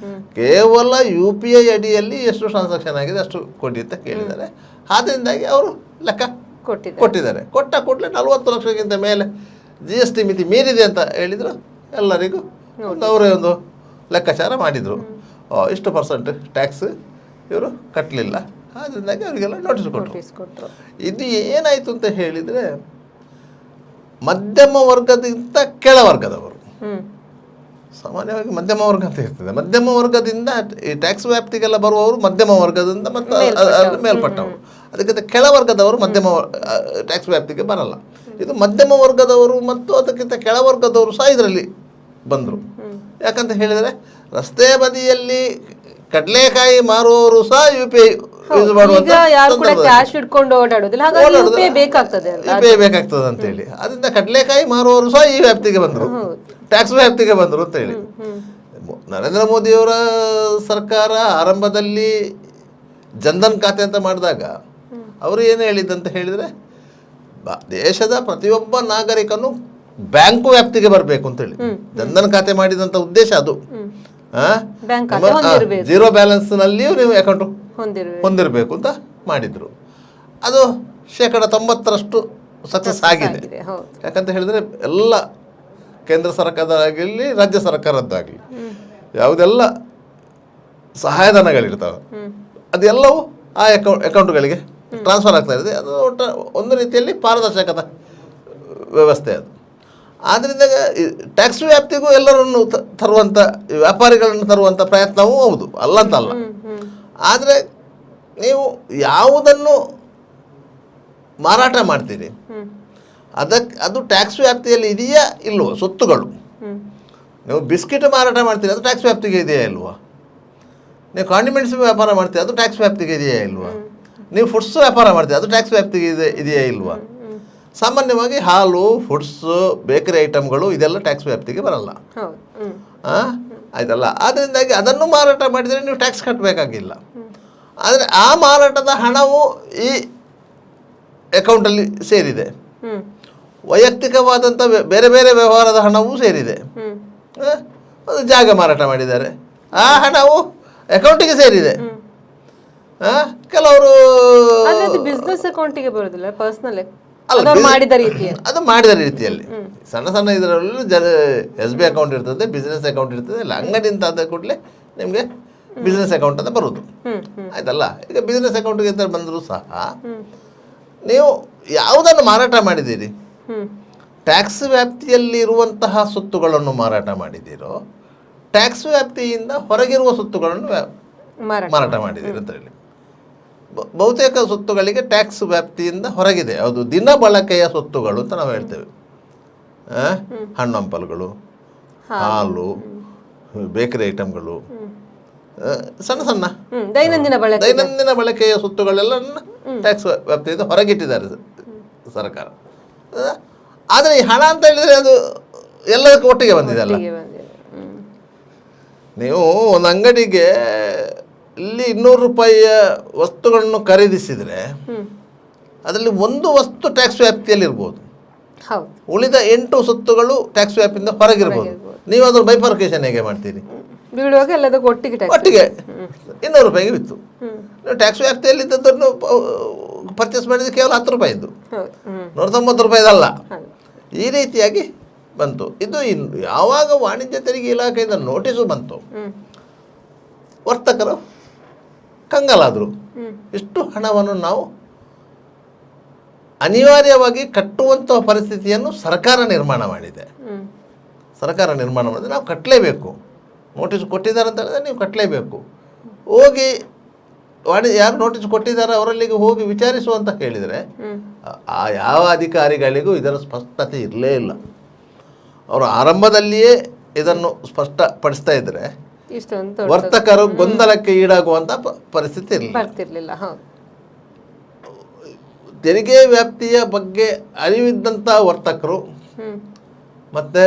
ಕೇವಲ UPI ಅಡಿಯಲ್ಲಿ ಎಷ್ಟು ಟ್ರಾನ್ಸಾಕ್ಷನ್ ಆಗಿದೆ ಅಷ್ಟು ಕೊಡಿ ಅಂತ ಕೇಳಿದ್ದಾರೆ. ಆದ್ದರಿಂದಾಗಿ ಅವರು ಲೆಕ್ಕ ಕೊಟ್ಟಿದ್ದಾರೆ. ಕೊಟ್ಟ ಕೂಡಲೇ 40 ಲಕ್ಷಕ್ಕಿಂತ ಮೇಲೆ GST ಮಿತಿ ಮೀರಿದೆ ಅಂತ ಹೇಳಿದರು. ಎಲ್ಲರಿಗೂ ಅವರೇ ಒಂದು ಲೆಕ್ಕಾಚಾರ ಮಾಡಿದರು. ಇಷ್ಟು ಪರ್ಸೆಂಟ್ ಟ್ಯಾಕ್ಸ್ ಇವರು ಕಟ್ಟಲಿಲ್ಲ, ಆದ್ದರಿಂದಾಗಿ ಅವರಿಗೆಲ್ಲ ನೋಟಿಸ್ ಕೊಟ್ಟರು. ಇದು ಏನಾಯಿತು ಅಂತ ಹೇಳಿದರೆ, ಮಧ್ಯಮ ವರ್ಗದಿಂದ ಕೆಳವರ್ಗದವರು, ಸಾಮಾನ್ಯವಾಗಿ ಮಧ್ಯಮ ವರ್ಗ ಅಂತ ಇರ್ತದೆ, ಮಧ್ಯಮ ವರ್ಗದಿಂದ ಈ ಟ್ಯಾಕ್ಸ್ ವ್ಯಾಪ್ತಿಗೆಲ್ಲ ಬರುವವರು ಮಧ್ಯಮ ವರ್ಗದಿಂದ ಮತ್ತು ಮೇಲ್ಪಟ್ಟವರು. ಅದಕ್ಕಿಂತ ಕೆಳವರ್ಗದವರು ಮಧ್ಯಮ ಟ್ಯಾಕ್ಸ್ ವ್ಯಾಪ್ತಿಗೆ ಬರಲ್ಲ. ಇದು ಮಧ್ಯಮ ವರ್ಗದವರು ಮತ್ತು ಅದಕ್ಕಿಂತ ಕೆಳವರ್ಗದವರು ಸಹ ಇದರಲ್ಲಿ ಬಂದರು. ಯಾಕಂತ ಹೇಳಿದರೆ, ರಸ್ತೆ ಬದಿಯಲ್ಲಿ ಕಡಲೆಕಾಯಿ ಮಾರುವವರು ಸಹ UPI ಯೂಸ್ ಮಾಡುವಂತ ಬೇಕಾಗ್ತದೆ ಅಂತೇಳಿ, ಅದರಿಂದ ಕಡಲೆಕಾಯಿ ಮಾರುವವರು ಸಹ ಈ ವ್ಯಾಪ್ತಿಗೆ ಬಂದರು, ಟ್ಯಾಕ್ಸ್ ವ್ಯಾಪ್ತಿಗೆ ಬಂದರು ಅಂತೇಳಿ. ನರೇಂದ್ರ ಮೋದಿಯವರ ಸರ್ಕಾರ ಆರಂಭದಲ್ಲಿ ಜನ್ಧನ್ ಖಾತೆ ಅಂತ ಮಾಡಿದಾಗ ಅವರು ಏನು ಹೇಳಿದ್ದಂತ ಹೇಳಿದರೆ, ದೇಶದ ಪ್ರತಿಯೊಬ್ಬ ನಾಗರಿಕನು ಬ್ಯಾಂಕು ವ್ಯಾಪ್ತಿಗೆ ಬರಬೇಕು ಅಂತೇಳಿ ಜನ್ಧನ್ ಖಾತೆ ಮಾಡಿದಂಥ ಉದ್ದೇಶ ಅದು. 0 ಬ್ಯಾಲೆನ್ಸ್ ನಲ್ಲಿಯೂ ನೀವು ಅಕೌಂಟ್ ಹೊಂದಿರಬೇಕು ಅಂತ ಮಾಡಿದ್ರು. ಅದು 90% ಸಕ್ಸಸ್ ಆಗಿದೆ. ಯಾಕಂತ ಹೇಳಿದ್ರೆ ಎಲ್ಲ ಕೇಂದ್ರ ಸರ್ಕಾರದಾಗಲಿ ರಾಜ್ಯ ಸರ್ಕಾರದ್ದಾಗಲಿ ಯಾವುದೆಲ್ಲ ಸಹಾಯಧನಗಳಿರ್ತಾವೆ ಅದೆಲ್ಲವೂ ಆ ಅಕೌಂಟ್ಗಳಿಗೆ ಟ್ರಾನ್ಸ್ಫರ್ ಆಗ್ತಾ ಇದೆ. ಅದು ಒಂದು ರೀತಿಯಲ್ಲಿ ಪಾರದರ್ಶಕದ ವ್ಯವಸ್ಥೆ ಅದು. ಆದ್ದರಿಂದ ಟ್ಯಾಕ್ಸ್ ವ್ಯಾಪ್ತಿಗೂ ಎಲ್ಲರನ್ನು ತರುವಂಥ ವ್ಯಾಪಾರಿಗಳನ್ನು ತರುವಂಥ ಪ್ರಯತ್ನವೂ ಹೌದು, ಅಲ್ಲಂತಲ್ಲ. ಆದರೆ ನೀವು ಯಾವುದನ್ನು ಮಾರಾಟ ಮಾಡ್ತೀರಿ ಅದು ಟ್ಯಾಕ್ಸ್ ವ್ಯಾಪ್ತಿಯಲ್ಲಿ ಇದೆಯಾ ಇಲ್ವೋ? ಸ್ವತ್ತುಗಳು, ನೀವು ಬಿಸ್ಕಿಟ್ ಮಾರಾಟ ಮಾಡ್ತೀರಿ ಅದು ಟ್ಯಾಕ್ಸ್ ವ್ಯಾಪ್ತಿಗೆ ಇದೆಯಾ ಇಲ್ವಾ? ನೀವು ಕಾಂಡಿಮೆಂಟ್ಸ್ ವ್ಯಾಪಾರ ಮಾಡ್ತೀರಿ ಅದು ಟ್ಯಾಕ್ಸ್ ವ್ಯಾಪ್ತಿಗೆ ಇದೆಯಾ ಇಲ್ವಾ? ನೀವು ಫುಡ್ಸ್ ವ್ಯಾಪಾರ ಮಾಡ್ತೀರಿ ಅದು ಟ್ಯಾಕ್ಸ್ ವ್ಯಾಪ್ತಿಗೆ ಇದೆಯಾ ಇಲ್ವಾ? ಸಾಮಾನ್ಯವಾಗಿ ಹಾಲು, ಫುಡ್ಸು, ಬೇಕರಿ ಐಟಮ್ಗಳು ಇದೆಲ್ಲ ಟ್ಯಾಕ್ಸ್ ವ್ಯಾಪ್ತಿಗೆ ಬರಲ್ಲ, ಆಯ್ತಲ್ಲ. ಅದರಿಂದಾಗಿ ಅದನ್ನು ಮಾರಾಟ ಮಾಡಿದರೆ ನೀವು ಟ್ಯಾಕ್ಸ್ ಕಟ್ಟಬೇಕಾಗಿಲ್ಲ. ಆದರೆ ಆ ಮಾರಾಟದ ಹಣವು ಈ ಅಕೌಂಟಲ್ಲಿ ಸೇರಿದೆ. ವೈಯಕ್ತಿಕವಾದಂಥ ಬೇರೆ ಬೇರೆ ವ್ಯವಹಾರದ ಹಣವೂ ಸೇರಿದೆ. ಒಂದು ಜಾಗ ಮಾರಾಟ ಮಾಡಿದ್ದಾರೆ, ಆ ಹಣವು ಅಕೌಂಟಿಗೆ ಸೇರಿದೆ. ಕೆಲವರು ಬಿಸ್ನೆಸ್ ಅಕೌಂಟಿಗೆ ಬರೋದಿಲ್ಲ, ಪರ್ಸನಲ್ ಅಲ್ಲ, ಮಾಡಿದ ರೀತಿಯಲ್ಲಿ ಅದು ಮಾಡಿದ ರೀತಿಯಲ್ಲಿ ಸಣ್ಣ ಸಣ್ಣ ಇದರಲ್ಲಿ SB ಅಕೌಂಟ್ ಇರ್ತದೆ, ಬಿಸ್ನೆಸ್ ಅಕೌಂಟ್ ಇರ್ತದೆ. ಇಲ್ಲ, ಅಂಗಡಿ ಅಂತ ಆದ ಕೂಡಲೇ ನಿಮಗೆ ಬಿಸ್ನೆಸ್ ಅಕೌಂಟ್ ಅಂತ ಬರೋದು, ಆಯ್ತಲ್ಲ. ಈಗ ಬಿಸ್ನೆಸ್ ಅಕೌಂಟ್ಗೆ ಅಂತ ಬಂದರೂ ಸಹ ನೀವು ಯಾವುದನ್ನು ಮಾರಾಟ ಮಾಡಿದ್ದೀರಿ, ಟ್ಯಾಕ್ಸ್ ವ್ಯಾಪ್ತಿಯಲ್ಲಿ ಇರುವಂತಹ ಸ್ವತ್ತುಗಳನ್ನು ಮಾರಾಟ ಮಾಡಿದ್ದೀರೋ, ಟ್ಯಾಕ್ಸ್ ವ್ಯಾಪ್ತಿಯಿಂದ ಹೊರಗಿರುವ ಸ್ವತ್ತುಗಳನ್ನು ಮಾರಾಟ ಮಾಡಿದ್ದೀರಿ ಅಂತ ಹೇಳಿ. ಬಹುತೇಕ ಸ್ವತ್ತುಗಳಿಗೆ ಟ್ಯಾಕ್ಸ್ ವ್ಯಾಪ್ತಿಯಿಂದ ಹೊರಗಿದೆ. ಅದು ದಿನ ಬಳಕೆಯ ಸ್ವತ್ತುಗಳು ಅಂತ ನಾವು ಹೇಳ್ತೇವೆ. ಹಣ್ಣು ಹಂಪಲುಗಳು, ಹಾಲು, ಬೇಕರಿ ಐಟಮ್ಗಳು, ಸಣ್ಣ ಸಣ್ಣ ದೈನಂದಿನ ಬಳಕೆಯ ಸ್ವತ್ತುಗಳೆಲ್ಲ ಟ್ಯಾಕ್ಸ್ ವ್ಯಾಪ್ತಿಯಿಂದ ಹೊರಗಿಟ್ಟಿದ್ದಾರೆ ಸರ್ಕಾರ. ಆದರೆ ಈ ಹಣ ಅಂತ ಹೇಳಿದರೆ ಅದು ಎಲ್ಲದಕ್ಕೂ ಒಟ್ಟಿಗೆ ಬಂದಿದೆ ಅಲ್ಲ. ನೀವು ಒಂದು ಅಂಗಡಿಗೆ ಇಲ್ಲಿ 200 ರೂಪಾಯಿಯ ವಸ್ತುಗಳನ್ನು ಖರೀದಿಸಿದರೆ ಅದರಲ್ಲಿ ಒಂದು ವಸ್ತು ಟ್ಯಾಕ್ಸ್ ವ್ಯಾಪ್ತಿಯಲ್ಲಿ ಇರ್ಬೋದು, ಉಳಿದ 8 ಸ್ವತ್ತುಗಳು ಟ್ಯಾಕ್ಸ್ ವ್ಯಾಪ್ತಿಯಿಂದ ಹೊರಗಿರ್ಬೋದು. ನೀವು ಅದ್ರ ಬೈಫರ್ಕೇಶನ್ ಹೇಗೆ ಮಾಡ್ತೀರಿ? ಒಟ್ಟಿಗೆ 200 ರೂಪಾಯಿಗೆ ಬಿತ್ತು. ನೀವು ಟ್ಯಾಕ್ಸ್ ವ್ಯಾಪ್ತಿಯಲ್ಲಿ ಇದ್ದದ್ದನ್ನು ಪರ್ಚೇಸ್ ಮಾಡಿದ್ರೆ ಕೇವಲ 10 ರೂಪಾಯಿದ್ದು, 190 ರೂಪಾಯಿದಲ್ಲ. ಈ ರೀತಿಯಾಗಿ ಬಂತು. ಇದು ಯಾವಾಗ ವಾಣಿಜ್ಯ ತೆರಿಗೆ ಇಲಾಖೆಯಿಂದ ನೋಟಿಸು ಬಂತು, ವರ್ತಕರು ಕಂಗಾಲಾದರು. ಇಷ್ಟು ಹಣವನ್ನು ನಾವು ಅನಿವಾರ್ಯವಾಗಿ ಕಟ್ಟುವಂತಹ ಪರಿಸ್ಥಿತಿಯನ್ನು ಸರ್ಕಾರ ನಿರ್ಮಾಣ ಮಾಡಿದೆ. ನಾವು ಕಟ್ಟಲೇಬೇಕು. ನೋಟಿಸ್ ಕೊಟ್ಟಿದ್ದಾರೆ ಅಂತ ಹೇಳಿದ್ರೆ ನೀವು ಕಟ್ಟಲೇಬೇಕು. ಹೋಗಿ ಯಾರು ನೋಟಿಸ್ ಕೊಟ್ಟಿದ್ದಾರೆ ಅವರಲ್ಲಿಗೆ ಹೋಗಿ ವಿಚಾರಿಸು ಅಂತ ಹೇಳಿದರೆ ಆ ಯಾವ ಅಧಿಕಾರಿಗಳಿಗೂ ಇದರ ಸ್ಪಷ್ಟತೆ ಇರಲೇ ಇಲ್ಲ. ಅವರು ಆರಂಭದಲ್ಲಿಯೇ ಇದನ್ನು ಸ್ಪಷ್ಟಪಡಿಸ್ತಾ ಇದ್ದರೆ ವರ್ತಕರು ಗೊಂದಲಕ್ಕೆ ಈಡಾಗುವಂಥ ಪರಿಸ್ಥಿತಿ ಇರಲಿಲ್ಲ. ತೆರಿಗೆ ವ್ಯಾಪ್ತಿಯ ಬಗ್ಗೆ ಅರಿವಿದ್ದಂಥ ವರ್ತಕರು ಮತ್ತು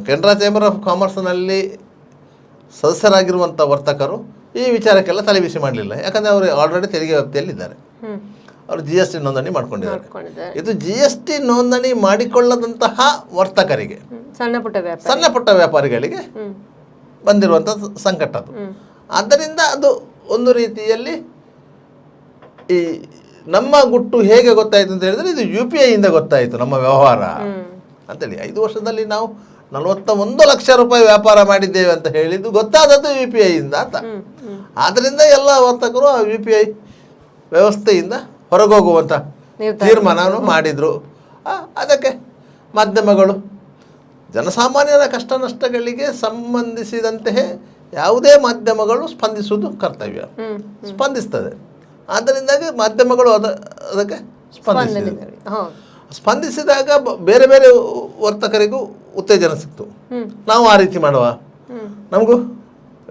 ಕೆನರಾ ಚೇಂಬರ್ ಆಫ್ ಕಾಮರ್ಸ್ನಲ್ಲಿ ಸದಸ್ಯರಾಗಿರುವಂಥ ವರ್ತಕರು ಈ ವಿಚಾರಕ್ಕೆಲ್ಲ ತಲೆಬಿಸಿ ಮಾಡಲಿಲ್ಲ. ಯಾಕಂದರೆ ಅವರು ಆಲ್ರೆಡಿ ತೆರಿಗೆ ವ್ಯಾಪ್ತಿಯಲ್ಲಿದ್ದಾರೆ. ಅವರು GST ನೋಂದಣಿ ಮಾಡ್ಕೊಂಡಿದ್ದಾರೆ. ಇದು GST ನೋಂದಣಿ ಮಾಡಿಕೊಳ್ಳದಂತಹ ವರ್ತಕರಿಗೆ, ಸಣ್ಣ ಪುಟ್ಟ ವ್ಯಾಪಾರಿಗಳಿಗೆ ಬಂದಿರುವಂಥ ಸಂಕಟ ಅದು. ಆದ್ದರಿಂದ ಅದು ಒಂದು ರೀತಿಯಲ್ಲಿ ಈ ನಮ್ಮ ಗುಟ್ಟು ಹೇಗೆ ಗೊತ್ತಾಯಿತು ಅಂತ ಹೇಳಿದ್ರೆ, ಇದು UPI ಇಂದ ಗೊತ್ತಾಯಿತು ನಮ್ಮ ವ್ಯವಹಾರ ಅಂತೇಳಿ. 5 ವರ್ಷದಲ್ಲಿ ನಾವು 41 ಲಕ್ಷ ರೂಪಾಯಿ ವ್ಯಾಪಾರ ಮಾಡಿದ್ದೇವೆ ಅಂತ ಹೇಳಿದ್ದು ಗೊತ್ತಾದದ್ದು UPI ಇಂದ ಅಂತ. ಆದ್ದರಿಂದ ಎಲ್ಲ ವರ್ತಕರು ಆ UPI ವ್ಯವಸ್ಥೆಯಿಂದ ಹೊರಗೋಗುವಂಥ ತೀರ್ಮಾನವನ್ನು ಮಾಡಿದರು. ಅದಕ್ಕೆ ಮಾಧ್ಯಮಗಳು ಜನಸಾಮಾನ್ಯರ ಕಷ್ಟ ನಷ್ಟಗಳಿಗೆ ಸಂಬಂಧಿಸಿದಂತೆಯೇ ಯಾವುದೇ ಮಾಧ್ಯಮಗಳು ಸ್ಪಂದಿಸುವುದು ಕರ್ತವ್ಯ, ಸ್ಪಂದಿಸ್ತದೆ. ಆದ್ದರಿಂದಾಗಿ ಮಾಧ್ಯಮಗಳು ಅದಕ್ಕೆ ಸ್ಪಂದಿಸಿದಾಗ ಬೇರೆ ಬೇರೆ ವರ್ತಕರಿಗೂ ಉತ್ತೇಜನ ಸಿಕ್ತು. ನಾವು ಆ ರೀತಿ ಮಾಡುವ, ನಮಗೂ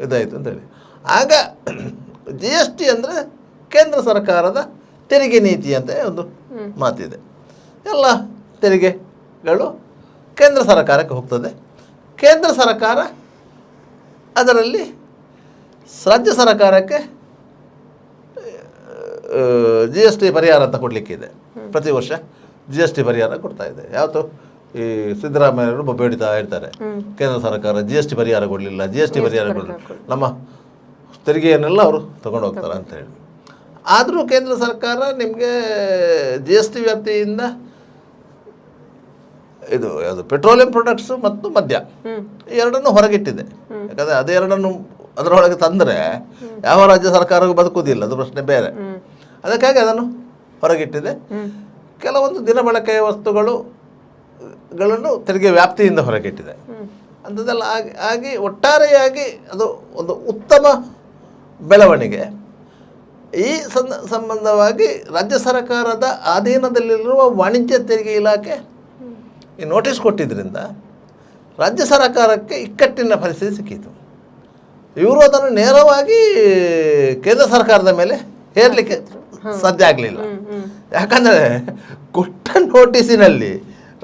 ಇದಾಯಿತು ಅಂತೇಳಿ. ಆಗ GST ಅಂದರೆ ಕೇಂದ್ರ ಸರ್ಕಾರದ ತೆರಿಗೆ ನೀತಿ ಅಂತ ಒಂದು ಮಾತಿದೆ. ಎಲ್ಲ ತೆರಿಗೆಗಳು ಕೇಂದ್ರ ಸರ್ಕಾರಕ್ಕೆ ಹೋಗ್ತದೆ. ಕೇಂದ್ರ ಸರ್ಕಾರ ಅದರಲ್ಲಿ ರಾಜ್ಯ ಸರ್ಕಾರಕ್ಕೆ GST ಪರಿಹಾರ ಅಂತ ಕೊಡಲಿಕ್ಕಿದೆ. ಪ್ರತಿ ವರ್ಷ GST ಪರಿಹಾರ ಕೊಡ್ತಾ ಇದೆ. ಯಾವತ್ತು ಈ ಸಿದ್ದರಾಮಯ್ಯವರು ಬೊಬ್ಬೆ ಹೊಡಿತಾ ಇರ್ತಾರೆ, ಕೇಂದ್ರ ಸರ್ಕಾರ GST ಪರಿಹಾರ ಕೊಡಲಿಲ್ಲ, GST ಪರಿಹಾರ ಕೊಡಲಿಲ್ಲ, ನಮ್ಮ ತೆರಿಗೆಯನ್ನೆಲ್ಲ ಅವರು ತಗೊಂಡು ಹೋಗ್ತಾರೆ ಅಂತ ಹೇಳಿ. ಆದರೂ ಕೇಂದ್ರ ಸರ್ಕಾರ ನಿಮಗೆ GST ವ್ಯಾಪ್ತಿಯಿಂದ ಇದು ಯಾವುದು ಪೆಟ್ರೋಲಿಯಂ ಪ್ರಾಡಕ್ಟ್ಸು ಮತ್ತು ಮದ್ಯ ಈ ಎರಡನ್ನು ಹೊರಗಿಟ್ಟಿದೆ. ಯಾಕಂದರೆ ಅದೆರಡನ್ನು ಅದರೊಳಗೆ ತಂದರೆ ಯಾವ ರಾಜ್ಯ ಸರ್ಕಾರಕ್ಕೂ ಬದುಕುವುದಿಲ್ಲ, ಅದು ಪ್ರಶ್ನೆ ಬೇರೆ. ಅದಕ್ಕಾಗಿ ಅದನ್ನು ಹೊರಗಿಟ್ಟಿದೆ. ಕೆಲವೊಂದು ದಿನ ಬಳಕೆಯ ವಸ್ತುಗಳನ್ನು ತೆರಿಗೆ ವ್ಯಾಪ್ತಿಯಿಂದ ಹೊರಗಿಟ್ಟಿದೆ. ಅಂಥದ್ದೆಲ್ಲ ಆಗಿ ಒಟ್ಟಾರೆಯಾಗಿ ಅದು ಒಂದು ಉತ್ತಮ ಬೆಳವಣಿಗೆ. ಈ ಸಂಬಂಧವಾಗಿ ರಾಜ್ಯ ಸರ್ಕಾರದ ಅಧೀನದಲ್ಲಿರುವ ವಾಣಿಜ್ಯ ತೆರಿಗೆ ಇಲಾಖೆ ಈ ನೋಟಿಸ್ ಕೊಟ್ಟಿದ್ದರಿಂದ ರಾಜ್ಯ ಸರ್ಕಾರಕ್ಕೆ ಇಕ್ಕಟ್ಟಿನ ಪರಿಸ್ಥಿತಿ ಸಿಕ್ಕಿತು. ಇವರು ಅದನ್ನು ನೇರವಾಗಿ ಕೇಂದ್ರ ಸರ್ಕಾರದ ಮೇಲೆ ಹೇರಲಿಕ್ಕೆ ಸಾಧ್ಯ ಆಗಲಿಲ್ಲ. ಯಾಕಂದರೆ ಕೊಟ್ಟ ನೋಟಿಸಿನಲ್ಲಿ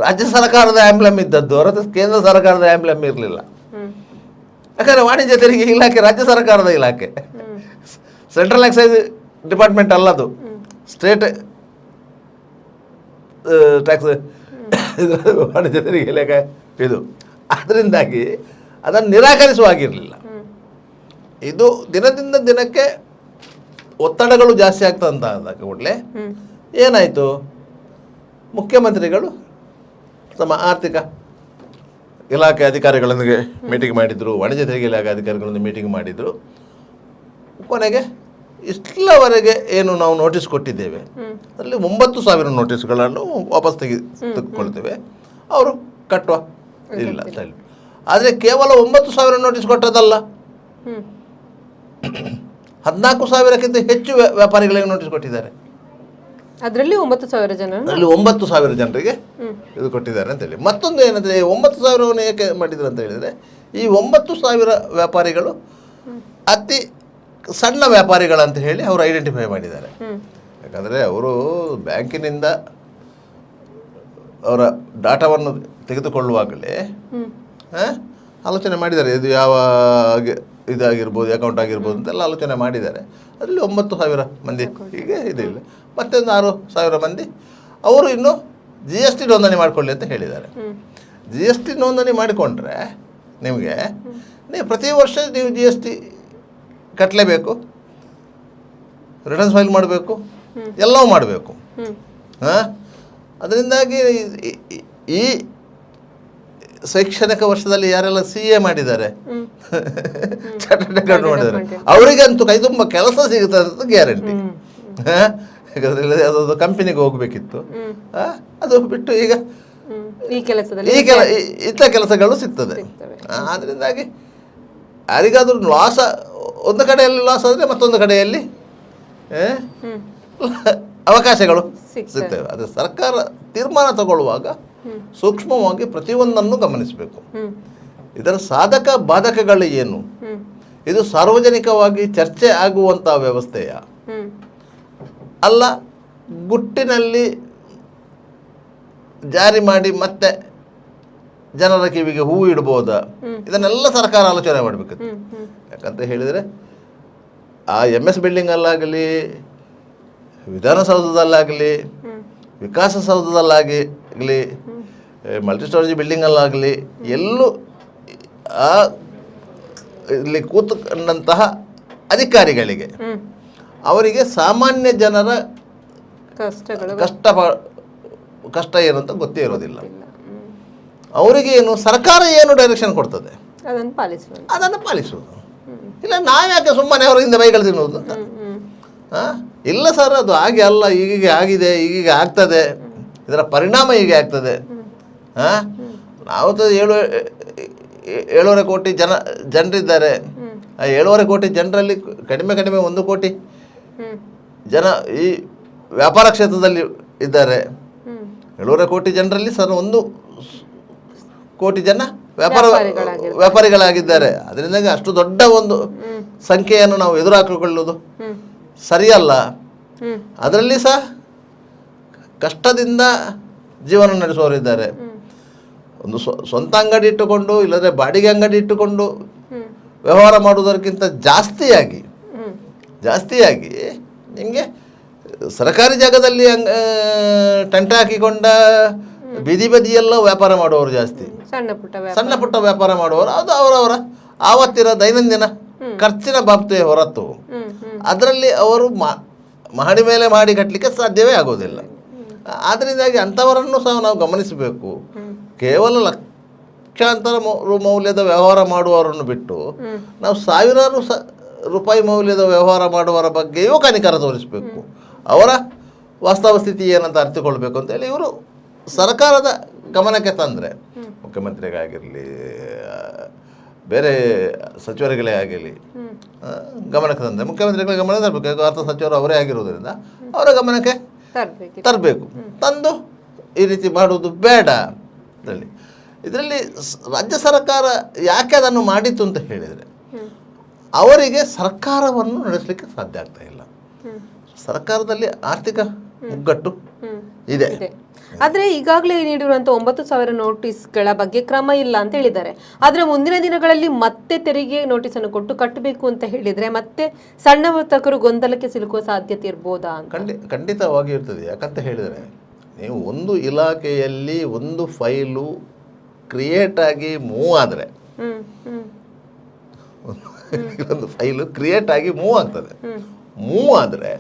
ರಾಜ್ಯ ಸರ್ಕಾರದ ಆ್ಯಂಬ್ಲಮ್ ಇದ್ದದ್ದು ಹೊರತು ಕೇಂದ್ರ ಸರ್ಕಾರದ ಆ್ಯಂಬ್ಲಮ್ ಇರಲಿಲ್ಲ. ಯಾಕಂದರೆ ವಾಣಿಜ್ಯ ತೆರಿಗೆ ಇಲಾಖೆ ರಾಜ್ಯ ಸರ್ಕಾರದ ಇಲಾಖೆ, ಸೆಂಟ್ರಲ್ ಎಕ್ಸೈಸ್ ಡಿಪಾರ್ಟ್ಮೆಂಟ್ ಅಲ್ಲದು, ಸ್ಟೇಟ್ ಟ್ಯಾಕ್ಸ್ ವಾಣಿಜ್ಯ ತೆರಿಗೆ ಇಲಾಖೆ ಇದು. ಅದರಿಂದಾಗಿ ಅದನ್ನು ನಿರಾಕರಿಸುವಾಗಿರಲಿಲ್ಲ. ಇದು ದಿನದಿಂದ ದಿನಕ್ಕೆ ಒತ್ತಡಗಳು ಜಾಸ್ತಿ ಆಗ್ತದಂತ ಆದಾಗ ಕೂಡಲೇ ಏನಾಯಿತು, ಮುಖ್ಯಮಂತ್ರಿಗಳು ತಮ್ಮ ಆರ್ಥಿಕ ಇಲಾಖೆ ಅಧಿಕಾರಿಗಳೊಂದಿಗೆ ಮೀಟಿಂಗ್ ಮಾಡಿದರು, ವಾಣಿಜ್ಯ ತೆರಿಗೆ ಇಲಾಖೆ ಅಧಿಕಾರಿಗಳೊಂದಿಗೆ ಮೀಟಿಂಗ್ ಮಾಡಿದರು. ಕೊನೆಗೆ ಇಷ್ಟವರೆಗೆ ಏನು ನಾವು ನೋಟಿಸ್ ಕೊಟ್ಟಿದ್ದೇವೆ ಅದರಲ್ಲಿ 9,000 ನೋಟಿಸ್ಗಳನ್ನು ವಾಪಸ್ ತೆಗೆದುಕೊಳ್ತೇವೆ, ಅವರು ಕಟ್ಟುವ ಇಲ್ಲ ಸರಿ. ಆದರೆ ಕೇವಲ 9,000 ನೋಟಿಸ್ ಕೊಟ್ಟದಲ್ಲ, 14,000ಕ್ಕಿಂತ ಹೆಚ್ಚು ವ್ಯಾಪಾರಿಗಳಿಗೆ ನೋಟಿಸ್ ಕೊಟ್ಟಿದ್ದಾರೆ. ಅದರಲ್ಲಿ 9,000 ಜನ, ಅಲ್ಲಿ 9,000 ಜನರಿಗೆ ಇದು ಕೊಟ್ಟಿದ್ದಾರೆ ಅಂತೇಳಿ. ಮತ್ತೊಂದು ಏನಂದರೆ 9,000 ಏಕೆ ಮಾಡಿದ್ರು ಅಂತ ಹೇಳಿದರೆ, ಈ 9,000 ವ್ಯಾಪಾರಿಗಳು ಅತಿ ಸಣ್ಣ ವ್ಯಾಪಾರಿಗಳಂತ ಹೇಳಿ ಅವರು ಐಡೆಂಟಿಫೈ ಮಾಡಿದ್ದಾರೆ. ಯಾಕಂದರೆ ಅವರು ಬ್ಯಾಂಕಿನಿಂದ ಅವರ ಡಾಟಾವನ್ನು ತೆಗೆದುಕೊಳ್ಳುವಾಗಲೇ ಆಲೋಚನೆ ಮಾಡಿದ್ದಾರೆ, ಇದು ಯಾವ ಇದಾಗಿರ್ಬೋದು, ಅಕೌಂಟ್ ಆಗಿರ್ಬೋದು ಅಂತೆಲ್ಲ ಆಲೋಚನೆ ಮಾಡಿದ್ದಾರೆ. ಅದರಲ್ಲಿ 9,000 ಮಂದಿ ಹೀಗೆ ಇದಿಲ್ಲ. ಮತ್ತೊಂದು 6,000 ಮಂದಿ ಅವರು ಇನ್ನೂ GST ನೋಂದಣಿ ಮಾಡಿಕೊಳ್ಳಿ ಅಂತ ಹೇಳಿದ್ದಾರೆ. GST ನೋಂದಣಿ ಮಾಡಿಕೊಂಡ್ರೆ ನಿಮಗೆ ನೀವು ಪ್ರತಿ ವರ್ಷ ನೀವು GST ಕಟ್ಟಲೇಬೇಕು, ರಿಟರ್ನ್ಸ್ ಫೈಲ್ ಮಾಡಬೇಕು, ಎಲ್ಲವೂ ಮಾಡಬೇಕು. ಅದರಿಂದಾಗಿ ಈ ಶೈಕ್ಷಣಿಕ ವರ್ಷದಲ್ಲಿ ಯಾರೆಲ್ಲ CA ಮಾಡಿದ್ದಾರೆ, ಚಾರ್ಟರ್ಡ್ ಅಕೌಂಟ್ ಮಾಡಿದ್ದಾರೆ, ಅವರಿಗಂತೂ ಕೈ ತುಂಬ ಕೆಲಸ ಸಿಗುತ್ತದೆ ಅಂತ ಗ್ಯಾರಂಟಿ. ಯಾಕಂದರೆ ಯಾವುದಾದ್ರು ಕಂಪನಿಗೆ ಹೋಗಬೇಕಿತ್ತು, ಅದು ಬಿಟ್ಟು ಈಗ ಇಂಥ ಕೆಲಸಗಳು ಸಿಗ್ತದೆ. ಅದರಿಂದಾಗಿ ಯಾರಿಗಾದ್ರೂ ಲಾಸ, ಒಂದು ಕಡೆಯಲ್ಲಿ ಲಾಸ್ ಆದರೆ ಮತ್ತೊಂದು ಕಡೆಯಲ್ಲಿ ಅವಕಾಶಗಳು ಸಿಗ್ತವೆ. ಅದು ಸರ್ಕಾರ ತೀರ್ಮಾನ ತಗೊಳ್ಳುವಾಗ ಸೂಕ್ಷ್ಮವಾಗಿ ಪ್ರತಿಯೊಂದನ್ನು ಗಮನಿಸಬೇಕು. ಇದರ ಸಾಧಕ ಬಾಧಕಗಳು ಏನು, ಇದು ಸಾರ್ವಜನಿಕವಾಗಿ ಚರ್ಚೆ ಆಗುವಂಥ ವ್ಯವಸ್ಥೆಯ ಅಲ್ಲ ಗುಟ್ಟಿನಲ್ಲಿ ಜಾರಿ ಮಾಡಿ ಮತ್ತೆ ಜನರ ಕಿವಿಗೆ ಹೂವು ಇಡ್ಬೋದಾ, ಇದನ್ನೆಲ್ಲ ಸರ್ಕಾರ ಆಲೋಚನೆ ಮಾಡಬೇಕಿತ್ತು. ಯಾಕಂತ ಹೇಳಿದರೆ ಆ MS ಬಿಲ್ಡಿಂಗಲ್ಲಾಗಲಿ, ವಿಧಾನಸೌಧದಲ್ಲಾಗಲಿ, ವಿಕಾಸಸೌಧದಲ್ಲಾಗಲಿ, ಮಲ್ಟಿಸ್ಟೋರೇಜ್ ಬಿಲ್ಡಿಂಗಲ್ಲಾಗಲಿ, ಎಲ್ಲೂ ಆ ಇಲ್ಲಿ ಕೂತ್ಕೊಂಡಂತಹ ಅಧಿಕಾರಿಗಳಿಗೆ ಅವರಿಗೆ ಸಾಮಾನ್ಯ ಜನರ ಕಷ್ಟ ಏನು ಅಂತ ಗೊತ್ತೇ ಇರೋದಿಲ್ಲ. ಅವರಿಗೆ ಏನು ಸರ್ಕಾರ ಏನು ಡೈರೆಕ್ಷನ್ ಕೊಡ್ತದೆ ಅದನ್ನು ಪಾಲಿಸುವುದು. ಇಲ್ಲ ನಾವ್ಯಾಕೆ ಸುಮ್ಮನೆ ಅವರಿಂದ ಬೈಗಳು ತಿನ್ನುವುದು ಅಂತ. ಇಲ್ಲ ಸರ್, ಅದು ಹಾಗೆ ಅಲ್ಲ, ಈಗೀಗ ಆಗಿದೆ, ಈಗೀಗ ಆಗ್ತದೆ, ಇದರ ಪರಿಣಾಮ ಹೀಗೆ ಆಗ್ತದೆ. ನಾವು 7.5 ಕೋಟಿ ಜನರಿದ್ದಾರೆ. ಆ 7.5 ಕೋಟಿ ಜನರಲ್ಲಿ ಕಡಿಮೆ 1 ಕೋಟಿ ಜನ ಈ ವ್ಯಾಪಾರ ಕ್ಷೇತ್ರದಲ್ಲಿ ಇದ್ದಾರೆ. 7.5 ಕೋಟಿ ಜನರಲ್ಲಿ ಸರ್ 1 ಕೋಟಿ ಜನ ವ್ಯಾಪಾರಿಗಳಾಗಿದ್ದಾರೆ. ಅದರಿಂದಾಗಿ ಅಷ್ಟು ದೊಡ್ಡ ಒಂದು ಸಂಖ್ಯೆಯನ್ನು ನಾವು ಎದುರಾಕಿಕೊಳ್ಳುವುದು ಸರಿಯಲ್ಲ. ಅದರಲ್ಲಿ ಸಹ ಕಷ್ಟದಿಂದ ಜೀವನ ನಡೆಸುವವರಿದ್ದಾರೆ. ಒಂದು ಸ್ವಂತ ಅಂಗಡಿ ಇಟ್ಟುಕೊಂಡು, ಇಲ್ಲದ್ರೆ ಬಾಡಿಗೆ ಅಂಗಡಿ ಇಟ್ಟುಕೊಂಡು ವ್ಯವಹಾರ ಮಾಡುವುದಕ್ಕಿಂತ ಜಾಸ್ತಿಯಾಗಿ ನಿಮಗೆ ಸರ್ಕಾರಿ ಜಾಗದಲ್ಲಿ ಟೆಂಟ್ ಹಾಕಿಕೊಂಡ ಬೀದಿ ಬದಿಯೆಲ್ಲ ವ್ಯಾಪಾರ ಮಾಡುವವರು ಜಾಸ್ತಿ, ಸಣ್ಣ ಪುಟ್ಟ ವ್ಯಾಪಾರ ಮಾಡುವವರು. ಅದು ಅವರವರ ಆವತ್ತಿನ ದೈನಂದಿನ ಖರ್ಚಿನ ಬಾಬ್ತಿಯ ಹೊರತು ಅದರಲ್ಲಿ ಅವರು ಮಹಡಿ ಮೇಲೆ ಮಾಡಿ ಕಟ್ಟಲಿಕ್ಕೆ ಸಾಧ್ಯವೇ ಆಗೋದಿಲ್ಲ. ಆದ್ದರಿಂದಾಗಿ ಅಂಥವರನ್ನು ಸಹ ನಾವು ಗಮನಿಸಬೇಕು. ಕೇವಲ ಲಕ್ಷಾಂತರ ಮೌಲ್ಯದ ವ್ಯವಹಾರ ಮಾಡುವವರನ್ನು ಬಿಟ್ಟು ನಾವು ಸಾವಿರಾರು ರೂಪಾಯಿ ಮೌಲ್ಯದ ವ್ಯವಹಾರ ಮಾಡುವವರ ಬಗ್ಗೆಯೂ ಕನಿಕರ ತೋರಿಸಬೇಕು. ಅವರ ವಾಸ್ತವ ಸ್ಥಿತಿ ಏನಂತ ಅರ್ಥಕೊಳ್ಬೇಕು ಅಂತೇಳಿ ಇವರು ಸರ್ಕಾರದ ಗಮನಕ್ಕೆ ತಂದರೆ, ಮುಖ್ಯಮಂತ್ರಿಗಾಗಿರಲಿ ಬೇರೆ ಸಚಿವರುಗಳೇ ಆಗಿರಲಿ ಗಮನಕ್ಕೆ ತಂದರೆ, ಮುಖ್ಯಮಂತ್ರಿಗಳ ಗಮನ ತರಬೇಕು. ಅರ್ಥ ಸಚಿವರು ಅವರೇ ಆಗಿರೋದ್ರಿಂದ ಅವರ ಗಮನಕ್ಕೆ ತರಬೇಕು. ತಂದು ಈ ರೀತಿ ಮಾಡುವುದು ಬೇಡ ಅಂತೇಳಿ. ಇದರಲ್ಲಿ ರಾಜ್ಯ ಸರ್ಕಾರ ಯಾಕೆ ಅದನ್ನು ಮಾಡಿತ್ತು ಅಂತ ಹೇಳಿದರೆ, ಅವರಿಗೆ ಸರ್ಕಾರವನ್ನು ನಡೆಸಲಿಕ್ಕೆ ಸಾಧ್ಯ ಆಗ್ತಾ ಇಲ್ಲ. ಸರ್ಕಾರದಲ್ಲಿ ಆರ್ಥಿಕ ಮುಗ್ಗಟ್ಟು ಇದೆ. ಆದರೆ ಈಗಾಗಲೇ ನೀಡಿರುವಂಥ 9,000 ನೋಟಿಸ್ಗಳ ಬಗ್ಗೆ ಕ್ರಮ ಇಲ್ಲ ಅಂತ ಹೇಳಿದ್ದಾರೆ. ಆದರೆ ಮುಂದಿನ ದಿನಗಳಲ್ಲಿ ಮತ್ತೆ ತೆರಿಗೆ ನೋಟಿಸನ್ನು ಕೊಟ್ಟು ಕಟ್ಟಬೇಕು ಅಂತ ಹೇಳಿದರೆ ಮತ್ತೆ ಸಣ್ಣ ವರ್ತಕರು ಗೊಂದಲಕ್ಕೆ ಸಿಲುಕುವ ಸಾಧ್ಯತೆ ಇರ್ಬೋದಾ? ಖಂಡಿತವಾಗಿ ಇರ್ತದೆ. ಯಾಕಂತ ಹೇಳಿದರೆ ನೀವು ಒಂದು ಇಲಾಖೆಯಲ್ಲಿ ಒಂದು ಫೈಲು ಕ್ರಿಯೇಟ್ ಆಗಿ ಮೂವ್ ಆದರೆ, ಒಂದು ಫೈಲು ಕ್ರಿಯೇಟ್ ಆಗಿ ಮೂವ್ ಆಗ್ತದೆ, ಮೂವ್ ಆದರೆ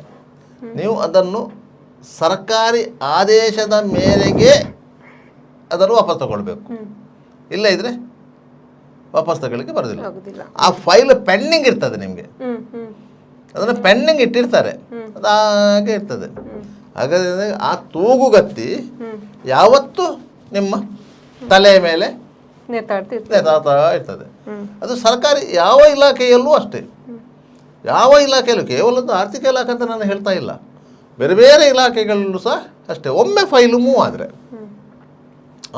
ನೀವು ಅದನ್ನು ಸರ್ಕಾರಿ ಆದೇಶದ ಮೇರೆಗೆ ಅದನ್ನು ವಾಪಸ್ ತಗೊಳ್ಬೇಕು. ಇಲ್ಲ ಇದ್ರೆ ವಾಪಸ್ ತಗೊಳ್ಳಿಕ್ಕೆ ಬರೋದಿಲ್ಲ. ಆ ಫೈಲ್ ಪೆಂಡಿಂಗ್ ಇರ್ತದೆ ನಿಮಗೆ, ಅದನ್ನು ಪೆಂಡಿಂಗ್ ಇಟ್ಟಿರ್ತಾರೆ, ಅದು ಹಾಗೆ ಇರ್ತದೆ. ಹಾಗಾದರೆ ಆ ತೂಗುಗತ್ತಿ ಯಾವತ್ತೂ ನಿಮ್ಮ ತಲೆಯ ಮೇಲೆ ನೇತಾಡ್ತಾ ಇರ್ತದೆ. ಅದು ಸರ್ಕಾರಿ ಯಾವ ಇಲಾಖೆಯಲ್ಲೂ ಅಷ್ಟೇ, ಯಾವ ಇಲಾಖೆಯಲ್ಲೂ, ಕೇವಲ ಒಂದು ಆರ್ಥಿಕ ಇಲಾಖೆ ಅಂತ ನಾನು ಹೇಳ್ತಾ ಇಲ್ಲ, ಬೇರೆ ಬೇರೆ ಇಲಾಖೆಗಳಲ್ಲೂ ಸಹ ಅಷ್ಟೇ. ಒಮ್ಮೆ ಫೈಲು ಮೂವ್ ಆದರೆ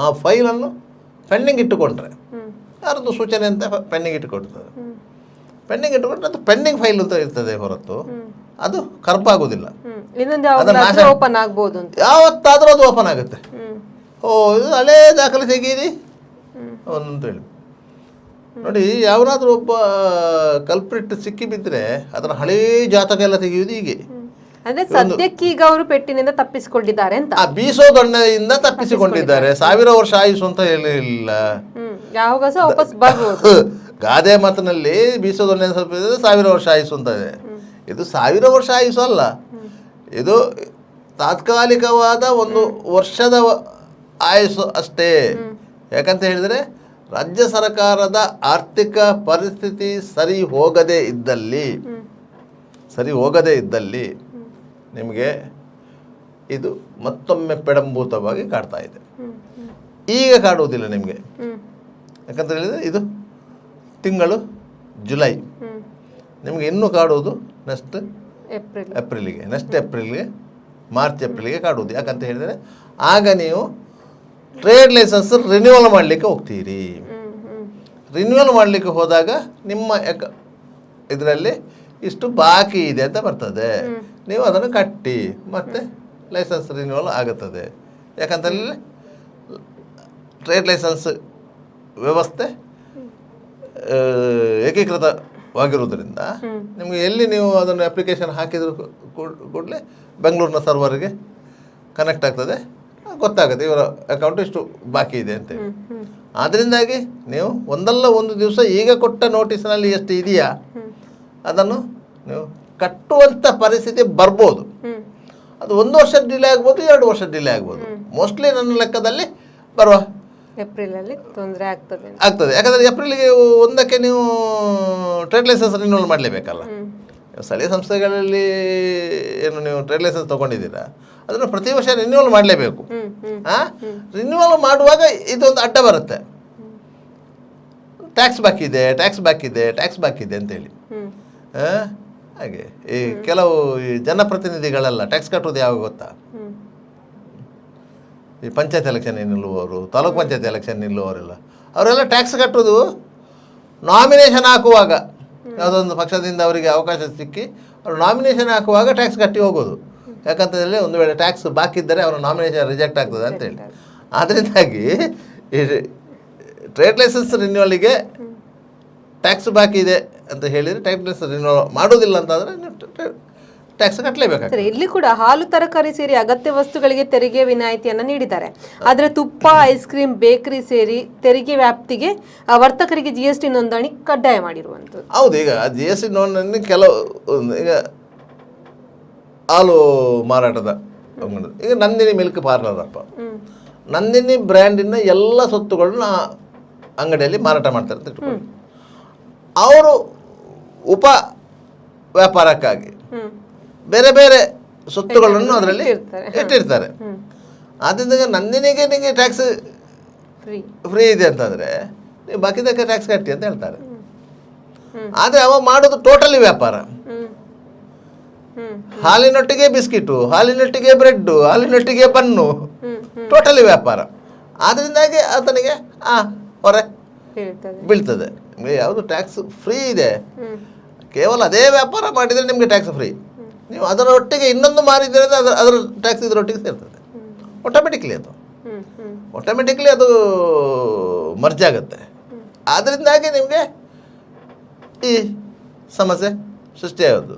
ಆ ಫೈಲನ್ನು ಪೆಂಡಿಂಗ್ ಇಟ್ಟುಕೊಂಡ್ರೆ, ಯಾರದ್ದು ಸೂಚನೆ ಅಂತ ಪೆಂಡಿಂಗ್ ಇಟ್ಟುಕೊಡ್ತದೆ, ಪೆಂಡಿಂಗ್ ಇಟ್ಟುಕೊಂಡ್ರೆ ಅದು ಪೆಂಡಿಂಗ್ ಫೈಲ್ ಅಂತ ಇರ್ತದೆ ಹೊರತು ಅದು ಕರ್ಪಾಗೋದಿಲ್ಲ. ಯಾವತ್ತಾದರೂ ಅದು ಓಪನ್ ಆಗುತ್ತೆ. ಓ ಇದು ಹಳೇ ದಾಖಲೆ ತೆಗೀರಿ ಅಂತೇಳಿ ನೋಡಿ. ಯಾವನಾದ್ರೂ ಒಬ್ಬ ಕಲ್ಪ್ರಿಟ್ ಸಿಕ್ಕಿ ಬಿದ್ದರೆ ಅದರ ಹಳೇ ಜಾತಕ ಎಲ್ಲ ತೆಗೆಯುವುದು ಹೀಗೆ. ಅಂದ್ರೆ ಸದ್ಯಕ್ಕೆ ಈಗ ಅವರು ಪೆಟ್ಟಿನಿಂದ ತಪ್ಪಿಸಿಕೊಂಡಿದ್ದಾರೆ ಅಂತ, ಆ ಬೀಸೋ ದೊಣ್ಣೆಯಿಂದ ತಪ್ಪಿಸಿಕೊಂಡಿದ್ದಾರೆ. 1000 ವರ್ಷ ಆಯುಷು ಅಂತ ಹೇಳಿಲ್ಲ, ಯಾವಾಗ ಸಹ ವಾಪಸ್ ಬರ್ಬೋದು. ಗಾದೆ ಮಾತಿನಲ್ಲಿ ಬೀಸೋ ದೊಣ್ಣೆ ತಪ್ಪಿಸಿದ್ರೆ 1000 ವರ್ಷ ಆಯುಷು ಅಂತ ಇದೆ. ಇದು 1000 ವರ್ಷ ಆಯುಷು ಅಲ್ಲ, ಇದು ತಾತ್ಕಾಲಿಕವಾದ ಒಂದು ವರ್ಷದ ಆಯುಷು ಅಷ್ಟೇ. ಯಾಕಂತ ಹೇಳಿದರೆ ರಾಜ್ಯ ಸರ್ಕಾರದ ಆರ್ಥಿಕ ಪರಿಸ್ಥಿತಿ ಸರಿ ಹೋಗದೇ ಇದ್ದಲ್ಲಿ ನಿಮಗೆ ಇದು ಮತ್ತೊಮ್ಮೆ ಪೆಡಂಭೂತವಾಗಿ ಕಾಡ್ತಾ ಇದೆ. ಈಗ ಕಾಡುವುದಿಲ್ಲ ನಿಮಗೆ, ಯಾಕಂತ ಹೇಳಿದರೆ ಇದು ತಿಂಗಳು ಜುಲೈ, ನಿಮಗೆ ಇನ್ನೂ ಕಾಡುವುದು ನೆಕ್ಸ್ಟ್ ಏಪ್ರಿಲ್ಗೆ ಮಾರ್ಚ್ ಏಪ್ರಿಲ್ಗೆ ಕಾಡುವುದು. ಯಾಕಂತ ಹೇಳಿದರೆ ಆಗ ನೀವು ಟ್ರೇಡ್ ಲೈಸೆನ್ಸ್ ರಿನ್ಯೂವಲ್ ಮಾಡಲಿಕ್ಕೆ ಹೋಗ್ತೀರಿ. ರಿನ್ಯೂವಲ್ ಮಾಡಲಿಕ್ಕೆ ಹೋದಾಗ ನಿಮ್ಮ ಇದರಲ್ಲಿ ಇಷ್ಟು ಬಾಕಿ ಇದೆ ಅಂತ ಬರ್ತದೆ, ನೀವು ಅದನ್ನು ಕಟ್ಟಿ ಮತ್ತೆ ಲೈಸೆನ್ಸ್ ರಿನ್ಯೂವಲ್ ಆಗುತ್ತದೆ. ಯಾಕಂತ ಹೇಳಿದರೆ ಟ್ರೇಡ್ ಲೈಸೆನ್ಸ್ ವ್ಯವಸ್ಥೆ ಏಕೀಕೃತವಾಗಿರುವುದರಿಂದ ನಿಮಗೆ ಎಲ್ಲಿ ನೀವು ಅದನ್ನು ಅಪ್ಲಿಕೇಶನ್ ಹಾಕಿದ್ರು ಕೂಡಲೇ ಬೆಂಗಳೂರಿನ ಸರ್ವರ್ಗೆ ಕನೆಕ್ಟ್ ಆಗ್ತದೆ, ಗೊತ್ತಾಗುತ್ತೆ ಇವರ ಅಕೌಂಟ್ ಇಷ್ಟು ಬಾಕಿ ಇದೆ ಅಂತೇಳಿ. ಆದ್ದರಿಂದಾಗಿ ನೀವು ಒಂದಲ್ಲ ಒಂದು ದಿವಸ ಈಗ ಕೊಟ್ಟ ನೋಟಿಸ್ನಲ್ಲಿ ಎಷ್ಟು ಇದೆಯಾ ಅದನ್ನು ನೀವು ಕಟ್ಟುವಂಥ ಪರಿಸ್ಥಿತಿ ಬರ್ಬೋದು. ಅದು 1 ವರ್ಷ ಡಿಲೇ ಆಗ್ಬೋದು, 2 ವರ್ಷ ಡಿಲೇ ಆಗ್ಬೋದು. ಮೋಸ್ಟ್ಲಿ ನನ್ನ ಲೆಕ್ಕದಲ್ಲಿ ಬರುವ ಏಪ್ರಿಲಲ್ಲಿ ತೊಂದರೆ ಆಗ್ತದೆ. ಯಾಕಂದರೆ ಏಪ್ರಿಲ್ಗೆ 1ಕ್ಕೆ ನೀವು ಟ್ರೇಡ್ ಲೈಸೆನ್ಸ್ ರಿನ್ಯೂವಲ್ ಮಾಡಲೇಬೇಕಲ್ಲ. ಸ್ಥಳೀಯ ಸಂಸ್ಥೆಗಳಲ್ಲಿ ಏನು ನೀವು ಟ್ರೇಡ್ ಲೈಸೆನ್ಸ್ ತೊಗೊಂಡಿದ್ದೀರಾ ಅದನ್ನು ಪ್ರತಿ ವರ್ಷ ರಿನ್ಯೂವಲ್ ಮಾಡಲೇಬೇಕು. ರಿನ್ಯೂವಲ್ ಮಾಡುವಾಗ ಇದೊಂದು ಅಡ್ಡ ಬರುತ್ತೆ, ಟ್ಯಾಕ್ಸ್ ಬಾಕಿ ಇದೆ ಅಂತೇಳಿ. ಹಾಗೆ ಈ ಕೆಲವು ಈ ಜನಪ್ರತಿನಿಧಿಗಳೆಲ್ಲ ಟ್ಯಾಕ್ಸ್ ಕಟ್ಟೋದು ಯಾವಾಗ ಗೊತ್ತಾ? ಈ ಪಂಚಾಯತ್ ಎಲೆಕ್ಷನ್ ನಿಲ್ಲುವವರು, ತಾಲೂಕ್ ಪಂಚಾಯತ್ ಎಲೆಕ್ಷನ್ ನಿಲ್ಲುವವರೆಲ್ಲ ಅವರೆಲ್ಲ ಟ್ಯಾಕ್ಸ್ ಕಟ್ಟೋದು ನಾಮಿನೇಷನ್ ಹಾಕುವಾಗ. ಯಾವುದೊಂದು ಪಕ್ಷದಿಂದ ಅವರಿಗೆ ಅವಕಾಶ ಸಿಕ್ಕಿ ಅವರು ನಾಮಿನೇಷನ್ ಹಾಕುವಾಗ ಟ್ಯಾಕ್ಸ್ ಕಟ್ಟಿ ಹೋಗೋದು. ಯಾಕಂತ ಹೇಳಿ ಒಂದು ವೇಳೆ ಟ್ಯಾಕ್ಸ್ ಬಾಕಿ ಇದ್ದರೆ ಅವರ ನಾಮಿನೇಷನ್ ರಿಜೆಕ್ಟ್ ಆಗ್ತದೆ ಅಂತೇಳಿ. ಅದರಿಂದಾಗಿ ಈ ಟ್ರೇಡ್ ಲೈಸೆನ್ಸ್ ರಿನ್ಯೂವಲಿಗೆ ಟ್ಯಾಕ್ಸ್ ಬಾಕಿ ಇದೆ ಅಂತ ಹೇಳಿದರೆ ಟ್ರೇಡ್ ಲೈಸೆನ್ಸ್ ರಿನ್ಯೂವಲ್ ಮಾಡೋದಿಲ್ಲ ಅಂತಂದರೆ ಟ್ಯಾಕ್ಸ್ ಕಟ್ಟಲೇಬೇಕಾಗ್ತದೆ. ಇಲ್ಲಿ ಕೂಡ ಹಾಲು ತರಕಾರಿ ಸೇರಿ ಅಗತ್ಯ ವಸ್ತುಗಳಿಗೆ ತೆರಿಗೆ ವಿನಾಯಿತಿಯನ್ನು ನೀಡಿದ್ದಾರೆ. ಆದರೆ ತುಪ್ಪ, ಐಸ್ ಕ್ರೀಮ್, ಬೇಕರಿ ಸೇರಿ ತೆರಿಗೆ ವ್ಯಾಪ್ತಿಗೆ ವರ್ತಕರಿಗೆ GST ನೋಂದಣಿ ಕಡ್ಡಾಯ ಮಾಡಿರುವಂಥದ್ದು. ಹೌದು, ಈಗ GST ನೋಂದಣಿ ಕೆಲವು ಈಗ ಹಾಲು ಮಾರಾಟದ ಈಗ ನಂದಿನಿ ಮಿಲ್ಕ್ ಪಾರ್ಲರ್ ಅಪ್ಪ, ನಂದಿನಿ ಬ್ರ್ಯಾಂಡಿನ ಎಲ್ಲ ಸೊತ್ತುಗಳನ್ನ ಅಂಗಡಿಯಲ್ಲಿ ಮಾರಾಟ ಮಾಡ್ತಾರೆ ಅಂತ ಇಟ್ಕೊಳ್ಳಿ. ಅವರು ಉಪ ವ್ಯಾಪಾರಕ್ಕಾಗಿ ಬೇರೆ ಬೇರೆ ಸೊತ್ತುಗಳನ್ನು ಅದರಲ್ಲಿ ಇಟ್ಟಿರ್ತಾರೆ. ಆದ್ದರಿಂದ ನಂದಿನಿಗೆ ನಿಮಗೆ ಟ್ಯಾಕ್ಸ್ ಫ್ರೀ ಇದೆ ಅಂತಂದರೆ ನೀವು ಬಾಕಿದಕ್ಕೆ ಟ್ಯಾಕ್ಸ್ ಕಟ್ಟಿ ಅಂತ ಹೇಳ್ತಾರೆ. ಆದರೆ ಅವ ಮಾಡೋದು ಟೋಟಲಿ ವ್ಯಾಪಾರ. ಹಾಲಿನೊಟ್ಟಿಗೆ ಬಿಸ್ಕಿಟು, ಹಾಲಿನೊಟ್ಟಿಗೆ ಬ್ರೆಡ್ಡು, ಹಾಲಿನೊಟ್ಟಿಗೆ ಬನ್ನು, ಟೋಟಲಿ ವ್ಯಾಪಾರ. ಆದ್ದರಿಂದಾಗಿ ಆತನಿಗೆ ಹೊರೆ ಬೀಳ್ತದೆ. ನಿಮಗೆ ಯಾವುದು ಟ್ಯಾಕ್ಸ್ ಫ್ರೀ ಇದೆ, ಕೇವಲ ಅದೇ ವ್ಯಾಪಾರ ಮಾಡಿದರೆ ನಿಮಗೆ ಟ್ಯಾಕ್ಸ್ ಫ್ರೀ. ನೀವು ಅದರೊಟ್ಟಿಗೆ ಇನ್ನೊಂದು ಮಾರಿದರೆ ಅದರ ಟ್ಯಾಕ್ಸ್ ಇದರೊಟ್ಟಿಗೆ ಸೇರ್ತದೆ. ಆಟೋಮೆಟಿಕ್ಲಿ ಅದು ಮರ್ಜ್ ಆಗುತ್ತೆ. ಆದ್ದರಿಂದಾಗಿ ನಿಮಗೆ ಈ ಸಮಸ್ಯೆ ಸೃಷ್ಟಿಯಾಗೋದು.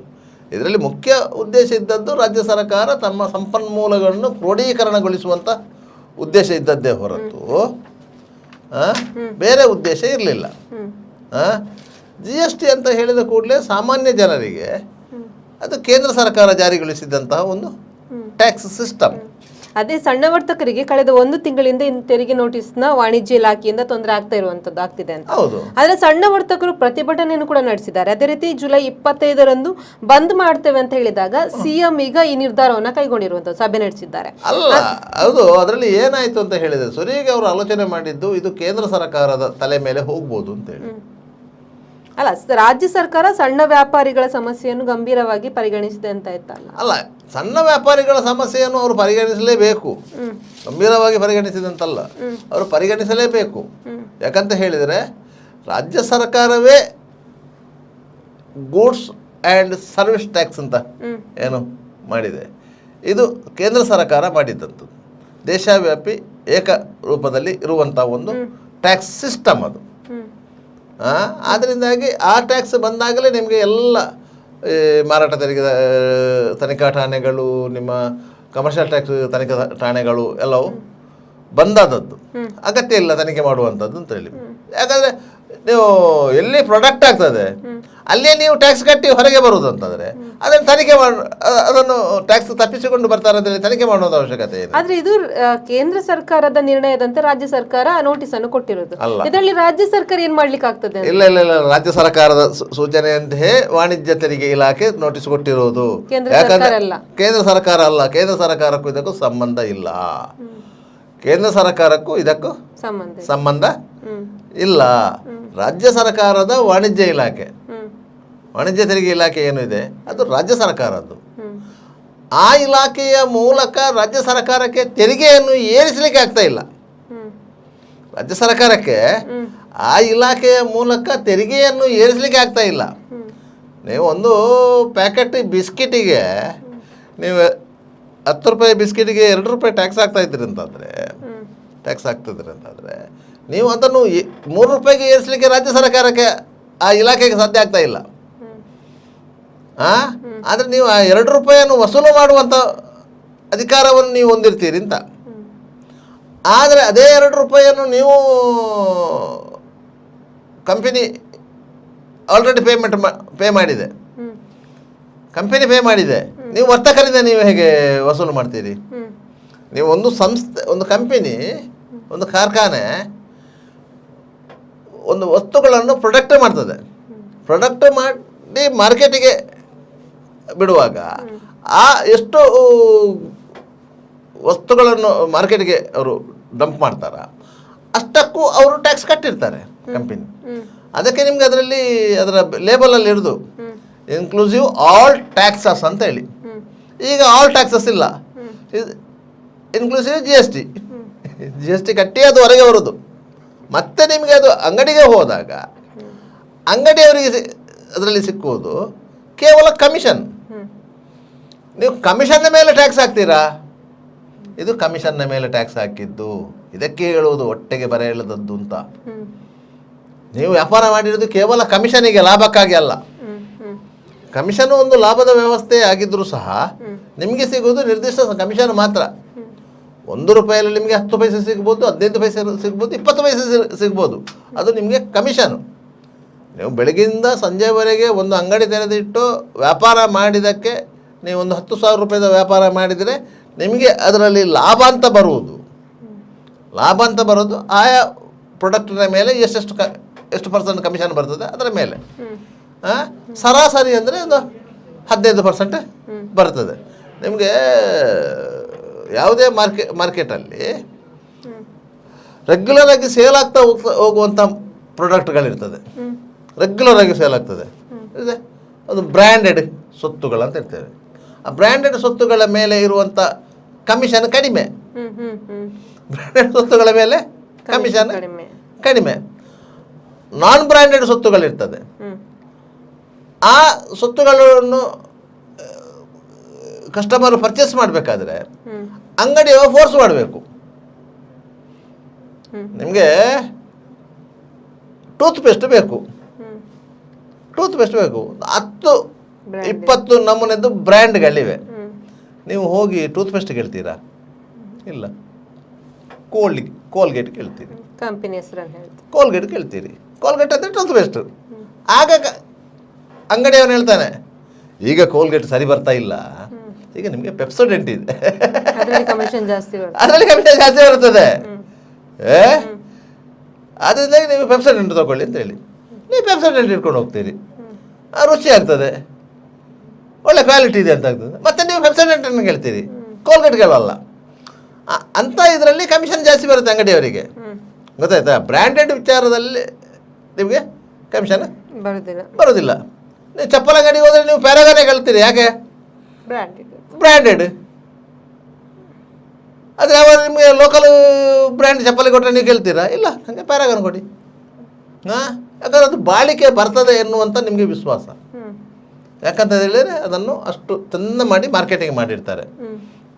ಇದರಲ್ಲಿ ಮುಖ್ಯ ಉದ್ದೇಶ ಇದ್ದದ್ದು ರಾಜ್ಯ ಸರ್ಕಾರ ತಮ್ಮ ಸಂಪನ್ಮೂಲಗಳನ್ನು ಕ್ರೋಢೀಕರಣಗೊಳಿಸುವಂಥ ಉದ್ದೇಶ ಇದ್ದದ್ದೇ ಹೊರತು ಬೇರೆ ಉದ್ದೇಶ ಇರಲಿಲ್ಲ. GST ಅಂತ ಹೇಳಿದ ಕೂಡಲೇ ಸಾಮಾನ್ಯ ಜನರಿಗೆ ಅದು ಕೇಂದ್ರ ಸರ್ಕಾರ ಜಾರಿಗೊಳಿಸಿದಂತಹ ಒಂದು ಟ್ಯಾಕ್ಸ್ ಸಿಸ್ಟಮ್. ಅದೇ ಸಣ್ಣ ವರ್ತಕರಿಗೆ ಕಳೆದ 1 ತಿಂಗಳಿಂದ ತೆರಿಗೆ ನೋಟಿಸ್ನ ವಾಣಿಜ್ಯ ಇಲಾಖೆಯಿಂದ ತೊಂದರೆ ಆಗ್ತಿದೆ ಅಂತ. ಹೌದು. ಆದ್ರೆ ಸಣ್ಣ ವರ್ತಕರು ಪ್ರತಿಭಟನೆಯನ್ನು ಕೂಡ ನಡೆಸಿದ್ದಾರೆ. ಅದೇ ರೀತಿ ಜುಲೈ 25ರಂದು ಬಂದ್ ಮಾಡ್ತೇವೆ ಅಂತ ಹೇಳಿದಾಗ CM ಈಗ ಈ ನಿರ್ಧಾರವನ್ನ ಕೈಗೊಂಡಿರುವಂತ ಸಭೆ ನಡೆಸಿದ್ದಾರೆ. ಅಲ್ಲ, ಹೌದು. ಅದರಲ್ಲಿ ಏನಾಯ್ತು ಅಂತ ಹೇಳಿದ್ರೆ ಸುರಿಗೆ ಅವರು ಆಲೋಚನೆ ಮಾಡಿದ್ದು ಇದು ಕೇಂದ್ರ ಸರ್ಕಾರದ ತಲೆ ಮೇಲೆ ಹೋಗ್ಬೋದು ಅಂತ ಹೇಳಿ. ಅಲ್ಲ, ರಾಜ್ಯ ಸರ್ಕಾರ ಸಣ್ಣ ವ್ಯಾಪಾರಿಗಳ ಸಮಸ್ಯೆಯನ್ನು ಗಂಭೀರವಾಗಿ ಪರಿಗಣಿಸಿದೆ ಅಂತ ಇತ್ತಲ್ಲ. ಅಲ್ಲ, ಸಣ್ಣ ವ್ಯಾಪಾರಿಗಳ ಸಮಸ್ಯೆಯನ್ನು ಅವರು ಪರಿಗಣಿಸಲೇಬೇಕು. ಗಂಭೀರವಾಗಿ ಪರಿಗಣಿಸಿದಂತಲ್ಲ, ಅವರು ಪರಿಗಣಿಸಲೇಬೇಕು. ಯಾಕಂತ ಹೇಳಿದರೆ ರಾಜ್ಯ ಸರ್ಕಾರವೇ ಗೂಡ್ಸ್ ಆ್ಯಂಡ್ ಸರ್ವಿಸ್ ಟ್ಯಾಕ್ಸ್ ಅಂತ ಏನು ಮಾಡಿದೆ. ಇದು ಕೇಂದ್ರ ಸರ್ಕಾರ ಮಾಡಿದ್ದಂಥದ್ದು. ದೇಶವ್ಯಾಪಿ ಏಕರೂಪದಲ್ಲಿ ಇರುವಂಥ ಒಂದು ಟ್ಯಾಕ್ಸ್ ಸಿಸ್ಟಮ್ ಅದು. ಆದ್ದರಿಂದಾಗಿ ಆ ಟ್ಯಾಕ್ಸ್ ಬಂದಾಗಲೇ ನಿಮಗೆ ಎಲ್ಲ ಮಾರಾಟ ತೆರಿಗೆ ತನಿಖಾ ಠಾಣೆಗಳು, ನಿಮ್ಮ ಕಮರ್ಷಿಯಲ್ ಟ್ಯಾಕ್ಸ್ ತನಿಖಾ ಠಾಣೆಗಳು ಎಲ್ಲವೂ ಬಂದಾದದ್ದು. ಅಗತ್ಯ ಇಲ್ಲ ತನಿಖೆ ಮಾಡುವಂಥದ್ದು ಅಂತ ಹೇಳಿ. ಯಾಕಂದರೆ ನೀವು ಎಲ್ಲಿ ಪ್ರಾಡಕ್ಟ್ ಆಗ್ತದೆ ಅಲ್ಲೇ ನೀವು ಟ್ಯಾಕ್ಸ್ ಕಟ್ಟಿ ಹೊರಗೆ ಬರುವುದು ಅಂತಂದರೆ ಅದನ್ನು ತನಿಖೆ ಅದನ್ನು ಟ್ಯಾಕ್ಸ್ ತಪ್ಪಿಸಿಕೊಂಡು ಬರ್ತಾರೆ ಅಂತೇಳಿ ತನಿಖೆ ಮಾಡೋದು ಅವಶ್ಯಕತೆ ಇದೆ. ಆದ್ರೆ ಇದು ಕೇಂದ್ರ ಸರ್ಕಾರದ ನಿರ್ಣಯದಂತೆ ರಾಜ್ಯ ಸರ್ಕಾರ ನೋಟಿಸ್ ಅನ್ನು ಕೊಟ್ಟಿರೋದು. ಇದರಲ್ಲಿ ರಾಜ್ಯ ಸರ್ಕಾರ ಏನ್ ಮಾಡ್ಲಿಕ್ಕೆ ಆಗ್ತದೆ? ಇಲ್ಲ, ರಾಜ್ಯ ಸರ್ಕಾರದ ಸೂಚನೆಯಂತೆಯೇ ವಾಣಿಜ್ಯ ತೆರಿಗೆ ಇಲಾಖೆ ನೋಟಿಸ್ ಕೊಟ್ಟಿರೋದು. ಯಾಕಂದ್ರೆ ಕೇಂದ್ರ ಸರ್ಕಾರ ಅಲ್ಲ, ಕೇಂದ್ರ ಸರ್ಕಾರಕ್ಕೂ ಇದಕ್ಕೂ ಸಂಬಂಧ ಇಲ್ಲ. ಕೇಂದ್ರ ಸರ್ಕಾರಕ್ಕೂ ಇದಕ್ಕೂ ಸಂಬಂಧ ಇಲ್ಲ. ರಾಜ್ಯ ಸರ್ಕಾರದ ವಾಣಿಜ್ಯ ಇಲಾಖೆ, ವಾಣಿಜ್ಯ ತೆರಿಗೆ ಇಲಾಖೆ ಏನಿದೆ ಅದು ರಾಜ್ಯ ಸರ್ಕಾರದ್ದು. ಆ ಇಲಾಖೆಯ ಮೂಲಕ ರಾಜ್ಯ ಸರ್ಕಾರಕ್ಕೆ ತೆರಿಗೆಯನ್ನು ಏರಿಸಲಿಕ್ಕೆ ಆಗ್ತಾ ಇಲ್ಲ. ರಾಜ್ಯ ಸರ್ಕಾರಕ್ಕೆ ಆ ಇಲಾಖೆಯ ಮೂಲಕ ತೆರಿಗೆಯನ್ನು ಏರಿಸಲಿಕ್ಕೆ ಆಗ್ತಾ ಇಲ್ಲ. ನೀವು ಒಂದು ಪ್ಯಾಕೆಟ್ ಬಿಸ್ಕಿಟಿಗೆ ನೀವು 10 ರೂಪಾಯಿ ಬಿಸ್ಕಿಟಿಗೆ 2 ರೂಪಾಯಿ ಟ್ಯಾಕ್ಸ್ ಆಗ್ತಾಯಿದ್ರಿ ಅಂತಂದರೆ ನೀವು ಅದನ್ನು 3 ರೂಪಾಯಿಗೆ ಏರಿಸಲಿಕ್ಕೆ ರಾಜ್ಯ ಸರ್ಕಾರಕ್ಕೆ ಆ ಇಲಾಖೆಗೆ ಸಾಧ್ಯ ಆಗ್ತಾ ಇಲ್ಲ. ಆದರೆ ನೀವು ಆ 2 ರೂಪಾಯಿಯನ್ನು ವಸೂಲು ಮಾಡುವಂಥ ಅಧಿಕಾರವನ್ನು ನೀವು ಹೊಂದಿರ್ತೀರಿ ಅಂತ. ಆದರೆ ಅದೇ 2 ರೂಪಾಯಿಯನ್ನು ನೀವು ಕಂಪನಿ ಆಲ್ರೆಡಿ ಪೇ ಮಾಡಿದೆ, ಕಂಪನಿ ಪೇ ಮಾಡಿದೆ, ನೀವು ವರ್ತಕರಿಂದ ನೀವು ಹೇಗೆ ವಸೂಲು ಮಾಡ್ತೀರಿ? ನೀವು ಒಂದು ಸಂಸ್ಥೆ, ಒಂದು ಕಂಪನಿ, ಒಂದು ಕಾರ್ಖಾನೆ ಒಂದು ವಸ್ತುಗಳನ್ನು ಪ್ರೊಡಕ್ಟ್ ಮಾಡ್ತದೆ. ಪ್ರೊಡಕ್ಟ್ ಮಾಡಿ ಮಾರ್ಕೆಟಿಗೆ ಬಿಡುವಾಗ ಆ ಎಷ್ಟು ವಸ್ತುಗಳನ್ನು ಮಾರ್ಕೆಟ್ಗೆ ಅವರು ಡಂಪ್ ಮಾಡ್ತಾರ ಅಷ್ಟಕ್ಕೂ ಅವರು ಟ್ಯಾಕ್ಸ್ ಕಟ್ಟಿರ್ತಾರೆ ಕಂಪನಿ. ಅದಕ್ಕೆ ನಿಮ್ಗೆ ಅದರಲ್ಲಿ ಅದರ ಲೇಬಲಲ್ಲಿ ಹಿಡಿದು ಇನ್ಕ್ಲೂಸಿವ್ ಆಲ್ ಟ್ಯಾಕ್ಸಸ್ ಅಂತ ಹೇಳಿ. ಈಗ ಆಲ್ ಟ್ಯಾಕ್ಸಸ್ ಇಲ್ಲ, ಇನ್ಕ್ಲೂಸಿವ್ ಜಿ ಎಸ್ ಟಿ ಕಟ್ಟಿ ಅದು ಹೊರಗೆ ಬರೋದು. ಮತ್ತೆ ನಿಮಗೆ ಅದು ಅಂಗಡಿಗೆ ಹೋದಾಗ ಅಂಗಡಿಯವರಿಗೆ ಅದರಲ್ಲಿ ಸಿಕ್ಕುವುದು ಕೇವಲ ಕಮಿಷನ್. ನೀವು ಕಮಿಷನ್ನ ಮೇಲೆ ಟ್ಯಾಕ್ಸ್ ಹಾಕ್ತೀರಾ? ಇದು ಕಮಿಷನ್ನ ಮೇಲೆ ಟ್ಯಾಕ್ಸ್ ಹಾಕಿದ್ದು. ಇದಕ್ಕೆ ಹೇಳುವುದು ಹೊಟ್ಟೆಗೆ ಬರ ಎಳೆದದ್ದು ಅಂತ. ನೀವು ವ್ಯಾಪಾರ ಮಾಡಿರೋದು ಕೇವಲ ಕಮಿಷನಿಗೆ, ಲಾಭಕ್ಕಾಗಿ ಅಲ್ಲ. ಕಮಿಷನ್ ಒಂದು ಲಾಭದ ವ್ಯವಸ್ಥೆ ಆಗಿದ್ದರೂ ಸಹ ನಿಮಗೆ ಸಿಗೋದು ನಿರ್ದಿಷ್ಟ ಕಮಿಷನ್ ಮಾತ್ರ. 1 ರೂಪಾಯಲ್ಲಿ ನಿಮಗೆ 10 ಪೈಸೆ ಸಿಗ್ಬೋದು, 15 ಪೈಸೆ ಸಿಗ್ಬೋದು, 20 ಪೈಸೆ ಸಿಗ್ಬೋದು. ಅದು ನಿಮಗೆ ಕಮಿಷನು. ನೀವು ಬೆಳಗ್ಗಿಂದ ಸಂಜೆವರೆಗೆ ಒಂದು ಅಂಗಡಿ ತೆರೆದಿಟ್ಟು ವ್ಯಾಪಾರ ಮಾಡಿದ್ದಕ್ಕೆ ನೀವು ಒಂದು 10,000 ರೂಪಾಯಿದ ವ್ಯಾಪಾರ ಮಾಡಿದರೆ ನಿಮಗೆ ಅದರಲ್ಲಿ ಲಾಭ ಅಂತ ಬರೋದು ಆಯಾ ಪ್ರಾಡಕ್ಟಿನ ಮೇಲೆ ಎಷ್ಟು ಪರ್ಸೆಂಟ್ ಕಮಿಷನ್ ಬರ್ತದೆ ಅದರ ಮೇಲೆ. ಸರಾಸರಿ ಅಂದರೆ ಒಂದು 15% ಬರ್ತದೆ. ನಿಮಗೆ ಯಾವುದೇ ಮಾರ್ಕೆಟಲ್ಲಿ ರೆಗ್ಯುಲರಾಗಿ ಸೇಲ್ ಆಗ್ತಾ ಹೋಗುವಂಥ ಪ್ರಾಡಕ್ಟ್ಗಳಿರ್ತದೆ, ರೆಗ್ಯುಲರಾಗಿ ಸೇಲ್ ಆಗ್ತದೆ. ಇದೆ ಒಂದು ಬ್ರ್ಯಾಂಡೆಡ್ ಸ್ವತ್ತುಗಳಂತ ಇರ್ತೇವೆ. ಆ ಬ್ರ್ಯಾಂಡೆಡ್ ಸ್ವತ್ತುಗಳ ಮೇಲೆ ಇರುವಂಥ ಕಮಿಷನ್ ಕಡಿಮೆ. ಬ್ರ್ಯಾಂಡೆಡ್ ಸ್ವತ್ತುಗಳ ಮೇಲೆ ಕಮಿಷನ್ ಕಡಿಮೆ. ನಾನ್ ಬ್ರ್ಯಾಂಡೆಡ್ ಸ್ವತ್ತುಗಳಿರ್ತದೆ. ಆ ಸ್ವತ್ತುಗಳನ್ನು ಕಸ್ಟಮರ್ ಪರ್ಚೇಸ್ ಮಾಡಬೇಕಾದ್ರೆ ಅಂಗಡಿಯವ ಫೋರ್ಸ್ ಮಾಡಬೇಕು. ನಿಮಗೆ ಟೂತ್ ಪೇಸ್ಟ್ ಬೇಕು, 10 20 ನಮೂನೆದ್ದು ಬ್ರ್ಯಾಂಡ್ಗಳಿವೆ. ನೀವು ಹೋಗಿ ಟೂತ್ಪೇಸ್ಟ್ ಕೇಳ್ತೀರಾ? ಇಲ್ಲ. ಕೋಲ್ಗೇಟ್ ಕೇಳ್ತೀರಿ, ಕಂಪನಿ ಹೆಸರನ್ನು ಹೇಳ್ತೀವಿ. ಕೋಲ್ಗೇಟ್ ಕೇಳ್ತೀರಿ. ಕೋಲ್ಗೇಟ್ ಅಂದರೆ ಟೂತ್ಪೇಸ್ಟು. ಆಗ ಅಂಗಡಿಯವನು ಹೇಳ್ತಾನೆ, ಈಗ ಕೋಲ್ಗೇಟ್ ಸರಿ ಬರ್ತಾ ಇಲ್ಲ, ಈಗ ನಿಮಗೆ ಪೆಪ್ಸೋಡೆಂಟ್ ಇದೆ, ಅದರಲ್ಲಿ ಕಮಿಷನ್ ಜಾಸ್ತಿ ಬರ್ತದೆ, ಅದರಿಂದ ನೀವು ಪೆಪ್ಸೋಡೆಂಟ್ ತಗೊಳ್ಳಿ ಅಂತ ಹೇಳಿ ನೀವು ಪೆಪ್ಸೋಡೆಂಟ್ ಇಟ್ಕೊಂಡು ಹೋಗ್ತೀರಿ. ರುಚಿ ಆಗ್ತದೆ, ಒಳ್ಳೆ ಕ್ವಾಲಿಟಿ ಇದೆ ಅಂತ ಆಗ್ತದೆ. ಮತ್ತೆ ನೀವು ಪೆಪ್ಸೋಡೆಂಟನ್ನು ಹೇಳ್ತೀರಿ, ಕೋಲ್ಗೇಟ್ ಕೇಳಲ್ಲ. ಅಂತ ಇದರಲ್ಲಿ ಕಮಿಷನ್ ಜಾಸ್ತಿ ಬರುತ್ತೆ ಅಂಗಡಿಯವರಿಗೆ. ಗೊತ್ತಾಯ್ತಾ? ಬ್ರ್ಯಾಂಡೆಡ್ ವಿಚಾರದಲ್ಲಿ ನಿಮಗೆ ಕಮಿಷನ್ ಬರೋದಿಲ್ಲ. ನೀವು ಚಪ್ಪಲ್ ಅಂಗಡಿ ಹೋದರೆ ನೀವು ಪ್ಯಾರಾಗಾನೇ ಕೇಳ್ತೀರಿ. ಯಾಕೆ? ಬ್ರ್ಯಾಂಡೆಡ್. ಆದರೆ ಅವರು ನಿಮಗೆ ಲೋಕಲ್ ಬ್ರ್ಯಾಂಡ್ ಚಪ್ಪಲಿ ಕೊಟ್ಟರೆ ನೀವು ಕೇಳ್ತೀರಾ? ಇಲ್ಲ, ನನಗೆ ಪ್ಯಾರಾಗಾನ್ ಕೊಡಿ. ಯಾಕಂದ್ರೆ ಅದು ಬಾಳಿಕೆ ಬರ್ತದೆ ಎನ್ನುವಂಥ ನಿಮಗೆ ವಿಶ್ವಾಸ. ಯಾಕಂತ ಹೇಳಿದರೆ ಅದನ್ನು ಅಷ್ಟು ಚೆಂದ ಮಾಡಿ ಮಾರ್ಕೆಟಿಂಗ್ ಮಾಡಿರ್ತಾರೆ,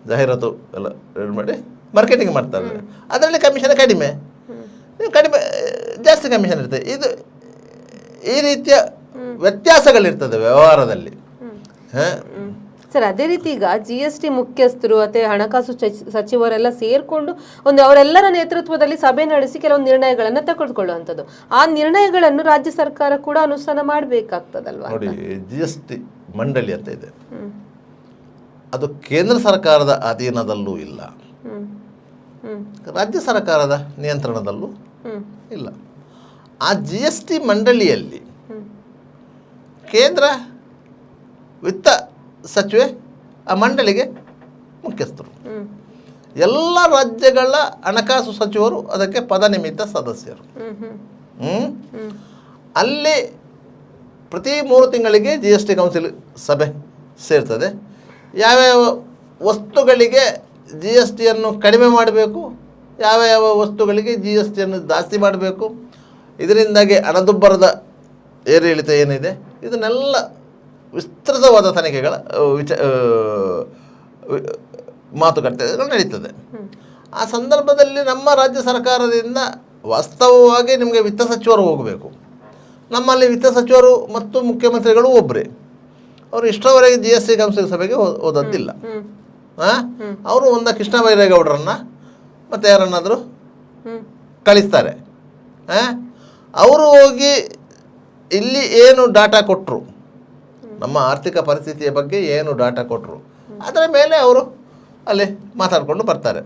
ಜಾಹೀರಾತು ಎಲ್ಲ ರೆಡಿ ಮಾಡಿ ಮಾರ್ಕೆಟಿಂಗ್ ಮಾಡ್ತಾರೆ. ಅದರಲ್ಲಿ ಕಮಿಷನ್ ಕಡಿಮೆ, ನೀವು ಕಡಿಮೆ ಜಾಸ್ತಿ ಕಮಿಷನ್ ಇರ್ತದೆ. ಇದು ಈ ರೀತಿಯ ವ್ಯತ್ಯಾಸಗಳಿರ್ತದೆ ವ್ಯವಹಾರದಲ್ಲಿ. ಸರ್, ಅದೇ ರೀತಿ ಈಗ GST ಮುಖ್ಯಸ್ಥರು ಮತ್ತೆ ಹಣಕಾಸು ಸಚಿವರೆಲ್ಲ ಸೇರ್ಕೊಂಡು ಅವರೆಲ್ಲರ ನೇತೃತ್ವದಲ್ಲಿ ಸಭೆ ನಡೆಸಿ ಕೆಲವೊಂದು ನಿರ್ಣಯಗಳನ್ನು ತೆಗೆದುಕೊಳ್ಳುವಂಥದ್ದು. ಆ ನಿರ್ಣಯಗಳನ್ನು ರಾಜ್ಯ ಸರ್ಕಾರ ಕೂಡ ಅನುಷ್ಠಾನ ಮಾಡಬೇಕಾಗ್ತದಲ್ವಾ? ನೋಡಿ, GST ಮಂಡಳಿ ಅಂತ ಇದೆ, ಅದು ಕೇಂದ್ರ ಸರ್ಕಾರದ ಅಧೀನದಲ್ಲೂ ಇಲ್ಲ, ರಾಜ್ಯ ಸರ್ಕಾರದ ನಿಯಂತ್ರಣದಲ್ಲೂ ಇಲ್ಲ. ಆ GST ಮಂಡಳಿಯಲ್ಲಿ ಕೇಂದ್ರ ವಿತ್ತ ಸಚಿವೆ ಆ ಮಂಡಳಿಗೆ ಮುಖ್ಯಸ್ಥರು, ಎಲ್ಲ ರಾಜ್ಯಗಳ ಹಣಕಾಸು ಸಚಿವರು ಅದಕ್ಕೆ ಪದನಿಮಿತ್ತ ಸದಸ್ಯರು. ಅಲ್ಲಿ ಪ್ರತಿ 3 ತಿಂಗಳಿಗೆ GST ಕೌನ್ಸಿಲ್ ಸಭೆ ಸೇರ್ತದೆ. ಯಾವ್ಯಾವ ವಸ್ತುಗಳಿಗೆ GSTಯನ್ನು ಕಡಿಮೆ ಮಾಡಬೇಕು, ಯಾವ ವಸ್ತುಗಳಿಗೆ GSTಯನ್ನು ಜಾಸ್ತಿ ಮಾಡಬೇಕು, ಇದರಿಂದಾಗಿ ಹಣದುಬ್ಬರದ ಏರಿಳಿತ ಏನಿದೆ, ಇದನ್ನೆಲ್ಲ ವಿಸ್ತೃತವಾದ ತನಿಖೆಗಳ ಮಾತುಕತೆಗಳು ನಡೀತದೆ. ಆ ಸಂದರ್ಭದಲ್ಲಿ ನಮ್ಮ ರಾಜ್ಯ ಸರ್ಕಾರದಿಂದ ವಾಸ್ತವವಾಗಿ ನಿಮಗೆ ವಿತ್ತ ಸಚಿವರು ಹೋಗಬೇಕು. ನಮ್ಮಲ್ಲಿ ವಿತ್ತ ಸಚಿವರು ಮತ್ತು ಮುಖ್ಯಮಂತ್ರಿಗಳು ಒಬ್ಬರೇ. ಅವರು ಇಷ್ಟರವರೆಗೆ GST ಕೌನ್ಸಿಲ್ ಸಭೆಗೆ ಹೋದದ್ದಿಲ್ಲ. ಅವರು ಒಂದು ಕೃಷ್ಣ ಬೈರೇಗೌಡರನ್ನು ಮತ್ತು ಯಾರನ್ನಾದರೂ ಕಳಿಸ್ತಾರೆ. ಅವರು ಹೋಗಿ ಇಲ್ಲಿ ಏನು ಡಾಟಾ ಕೊಟ್ಟರು, ನಮ್ಮ ಆರ್ಥಿಕ ಪರಿಸ್ಥಿತಿಯ ಬಗ್ಗೆ ಏನು ಡಾಟಾ ಕೊಟ್ಟರು, ಅದರ ಮೇಲೆ ಅವರು ಅಲ್ಲಿ ಮಾತಾಡಿಕೊಂಡು ಬರ್ತಾರೆ.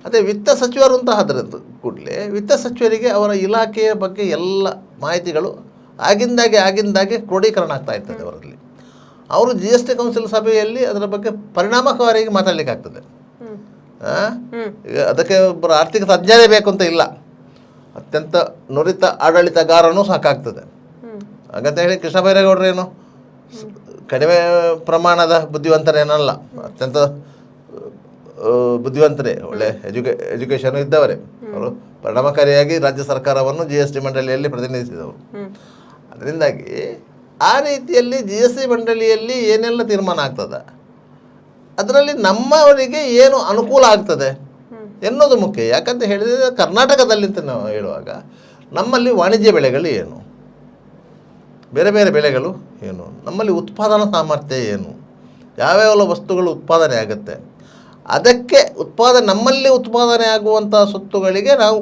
ಅದೇ ವಿತ್ತ ಸಚಿವರು ಅಂತ ಆದ್ರೆ ಕೂಡಲೇ ವಿತ್ತ ಸಚಿವರಿಗೆ ಅವರ ಇಲಾಖೆಯ ಬಗ್ಗೆ ಎಲ್ಲ ಮಾಹಿತಿಗಳು ಆಗಿಂದಾಗೆ ಕ್ರೋಢೀಕರಣ ಆಗ್ತಾ ಇರ್ತದೆ ಅವರಲ್ಲಿ. ಅವರು GST ಕೌನ್ಸಿಲ್ ಸಭೆಯಲ್ಲಿ ಅದರ ಬಗ್ಗೆ ಪರಿಣಾಮಕಾರಿಯಾಗಿ ಮಾತಾಡಲಿಕ್ಕಾಗ್ತದೆ. ಅದಕ್ಕೆ ಒಬ್ಬರು ಆರ್ಥಿಕ ತಜ್ಞರೇ ಬೇಕು ಅಂತ ಇಲ್ಲ, ಅತ್ಯಂತ ನುರಿತ ಆಡಳಿತಗಾರನೂ ಸಾಕಾಗ್ತದೆ. ಹಾಗಂತ ಹೇಳಿ ಕೃಷ್ಣ ಬೈರೇಗೌಡರೇನು ಕಡಿಮೆ ಪ್ರಮಾಣದ ಬುದ್ಧಿವಂತರೇನಲ್ಲ, ಅತ್ಯಂತ ಬುದ್ಧಿವಂತರೇ, ಒಳ್ಳೆ ಎಜುಕೇಷನ್ ಇದ್ದವರೇ. ಅವರು ಪರಿಣಾಮಕಾರಿಯಾಗಿ ರಾಜ್ಯ ಸರ್ಕಾರವನ್ನು GST ಮಂಡಳಿಯಲ್ಲಿ ಪ್ರತಿನಿಧಿಸಿದವರು. ಅದರಿಂದಾಗಿ ಆ ರೀತಿಯಲ್ಲಿ GST ಮಂಡಳಿಯಲ್ಲಿ ಏನೆಲ್ಲ ತೀರ್ಮಾನ ಆಗ್ತದೆ, ಅದರಲ್ಲಿ ನಮ್ಮವರಿಗೆ ಏನು ಅನುಕೂಲ ಆಗ್ತದೆ ಎನ್ನುವುದು ಮುಖ್ಯ. ಯಾಕಂತ ಹೇಳಿದರೆ ಕರ್ನಾಟಕದಲ್ಲಿ ಅಂತ ನಾವು ಹೇಳುವಾಗ ನಮ್ಮಲ್ಲಿ ವಾಣಿಜ್ಯ ಬೆಳೆಗಳು ಏನು, ಬೇರೆ ಬೇರೆ ಬೆಳೆಗಳು ಏನು, ನಮ್ಮಲ್ಲಿ ಉತ್ಪಾದನಾ ಸಾಮರ್ಥ್ಯ ಏನು, ಯಾವ್ಯಾವ ವಸ್ತುಗಳು ಉತ್ಪಾದನೆ ಆಗುತ್ತೆ, ಅದಕ್ಕೆ ನಮ್ಮಲ್ಲಿ ಉತ್ಪಾದನೆ ಆಗುವಂಥ ಸೊತ್ತುಗಳಿಗೆ ನಾವು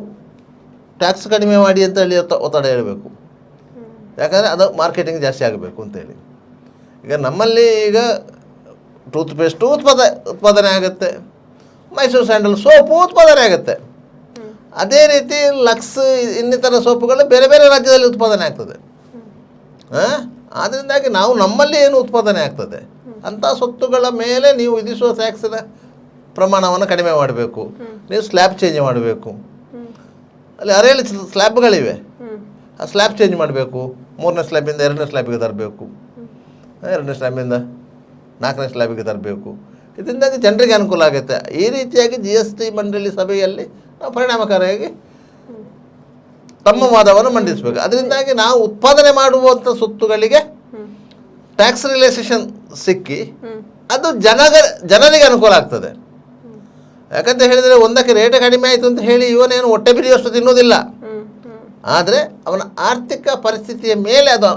ಟ್ಯಾಕ್ಸ್ ಕಡಿಮೆ ಮಾಡಿ ಅಂತ ಹೇಳಿ ಒತ್ತಡ ಹೇಳಬೇಕು. ಯಾಕಂದರೆ ಅದು ಮಾರ್ಕೆಟಿಂಗ್ ಜಾಸ್ತಿ ಆಗಬೇಕು ಅಂತೇಳಿ. ಈಗ ನಮ್ಮಲ್ಲಿ ಈಗ ಟೂತ್ಪೇಸ್ಟು ಉತ್ಪಾದನೆ ಆಗುತ್ತೆ, ಮೈಸೂರು ಸ್ಯಾಂಡಲ್ ಸೋಪು ಉತ್ಪಾದನೆ ಆಗುತ್ತೆ. ಅದೇ ರೀತಿ ಲಕ್ಸ್ ಇನ್ನಿತರ ಸೋಪುಗಳು ಬೇರೆ ಬೇರೆ ರಾಜ್ಯದಲ್ಲಿ ಉತ್ಪಾದನೆ ಆಗ್ತದೆ. ಅದರಿಂದಾಗಿ ನಾವು ನಮ್ಮಲ್ಲಿ ಏನು ಉತ್ಪಾದನೆ ಆಗ್ತದೆ ಅಂಥ ಸೊತ್ತುಗಳ ಮೇಲೆ ನೀವು ವಿಧಿಸುವ ಟ್ಯಾಕ್ಸಿನ ಪ್ರಮಾಣವನ್ನು ಕಡಿಮೆ ಮಾಡಬೇಕು. ನೀವು ಸ್ಲ್ಯಾಬ್ ಚೇಂಜ್ ಮಾಡಬೇಕು. ಅಲ್ಲಿ ಅರೆಯಲ್ಲಿ ಸ್ಲ್ಯಾಬ್ಗಳಿವೆ, ಆ ಸ್ಲ್ಯಾಬ್ ಚೇಂಜ್ ಮಾಡಬೇಕು. 3ನೇ ಸ್ಲ್ಯಾಬಿಂದ 2ನೇ ಸ್ಲ್ಯಾಬಿಗೆ ತರಬೇಕು, 2ನೇ ಸ್ಲ್ಯಾಬಿಂದ 4ನೇ ಸ್ಲ್ಯಾಬಿಗೆ ತರಬೇಕು. ಇದರಿಂದಾಗಿ ಜನರಿಗೆ ಅನುಕೂಲ ಆಗುತ್ತೆ. ಈ ರೀತಿಯಾಗಿ GST ಮಂಡಳಿ ಸಭೆಯಲ್ಲಿ ನಾವು ಪರಿಣಾಮಕಾರಿಯಾಗಿ ತಮ್ಮ ವಾದವನ್ನು ಮಂಡಿಸಬೇಕು. ಅದರಿಂದಾಗಿ ನಾವು ಉತ್ಪಾದನೆ ಮಾಡುವಂಥ ಸೊತ್ತುಗಳಿಗೆ ಟ್ಯಾಕ್ಸ್ ರಿಲ್ಯಾಕ್ಸೇಷನ್ ಸಿಕ್ಕಿ ಅದು ಜನರಿಗೆ ಅನುಕೂಲ ಆಗ್ತದೆ. ಯಾಕಂತ ಹೇಳಿದರೆ ಒಂದಕ್ಕೆ ರೇಟ್ ಕಡಿಮೆ ಆಯಿತು ಅಂತ ಹೇಳಿ ಇವನೇನು ಹೊಟ್ಟೆ ಬಿರಿಯುವಷ್ಟು ತಿನ್ನೋದಿಲ್ಲ, ಆದರೆ ಅವನ ಆರ್ಥಿಕ ಪರಿಸ್ಥಿತಿಯ ಮೇಲೆ ಅದು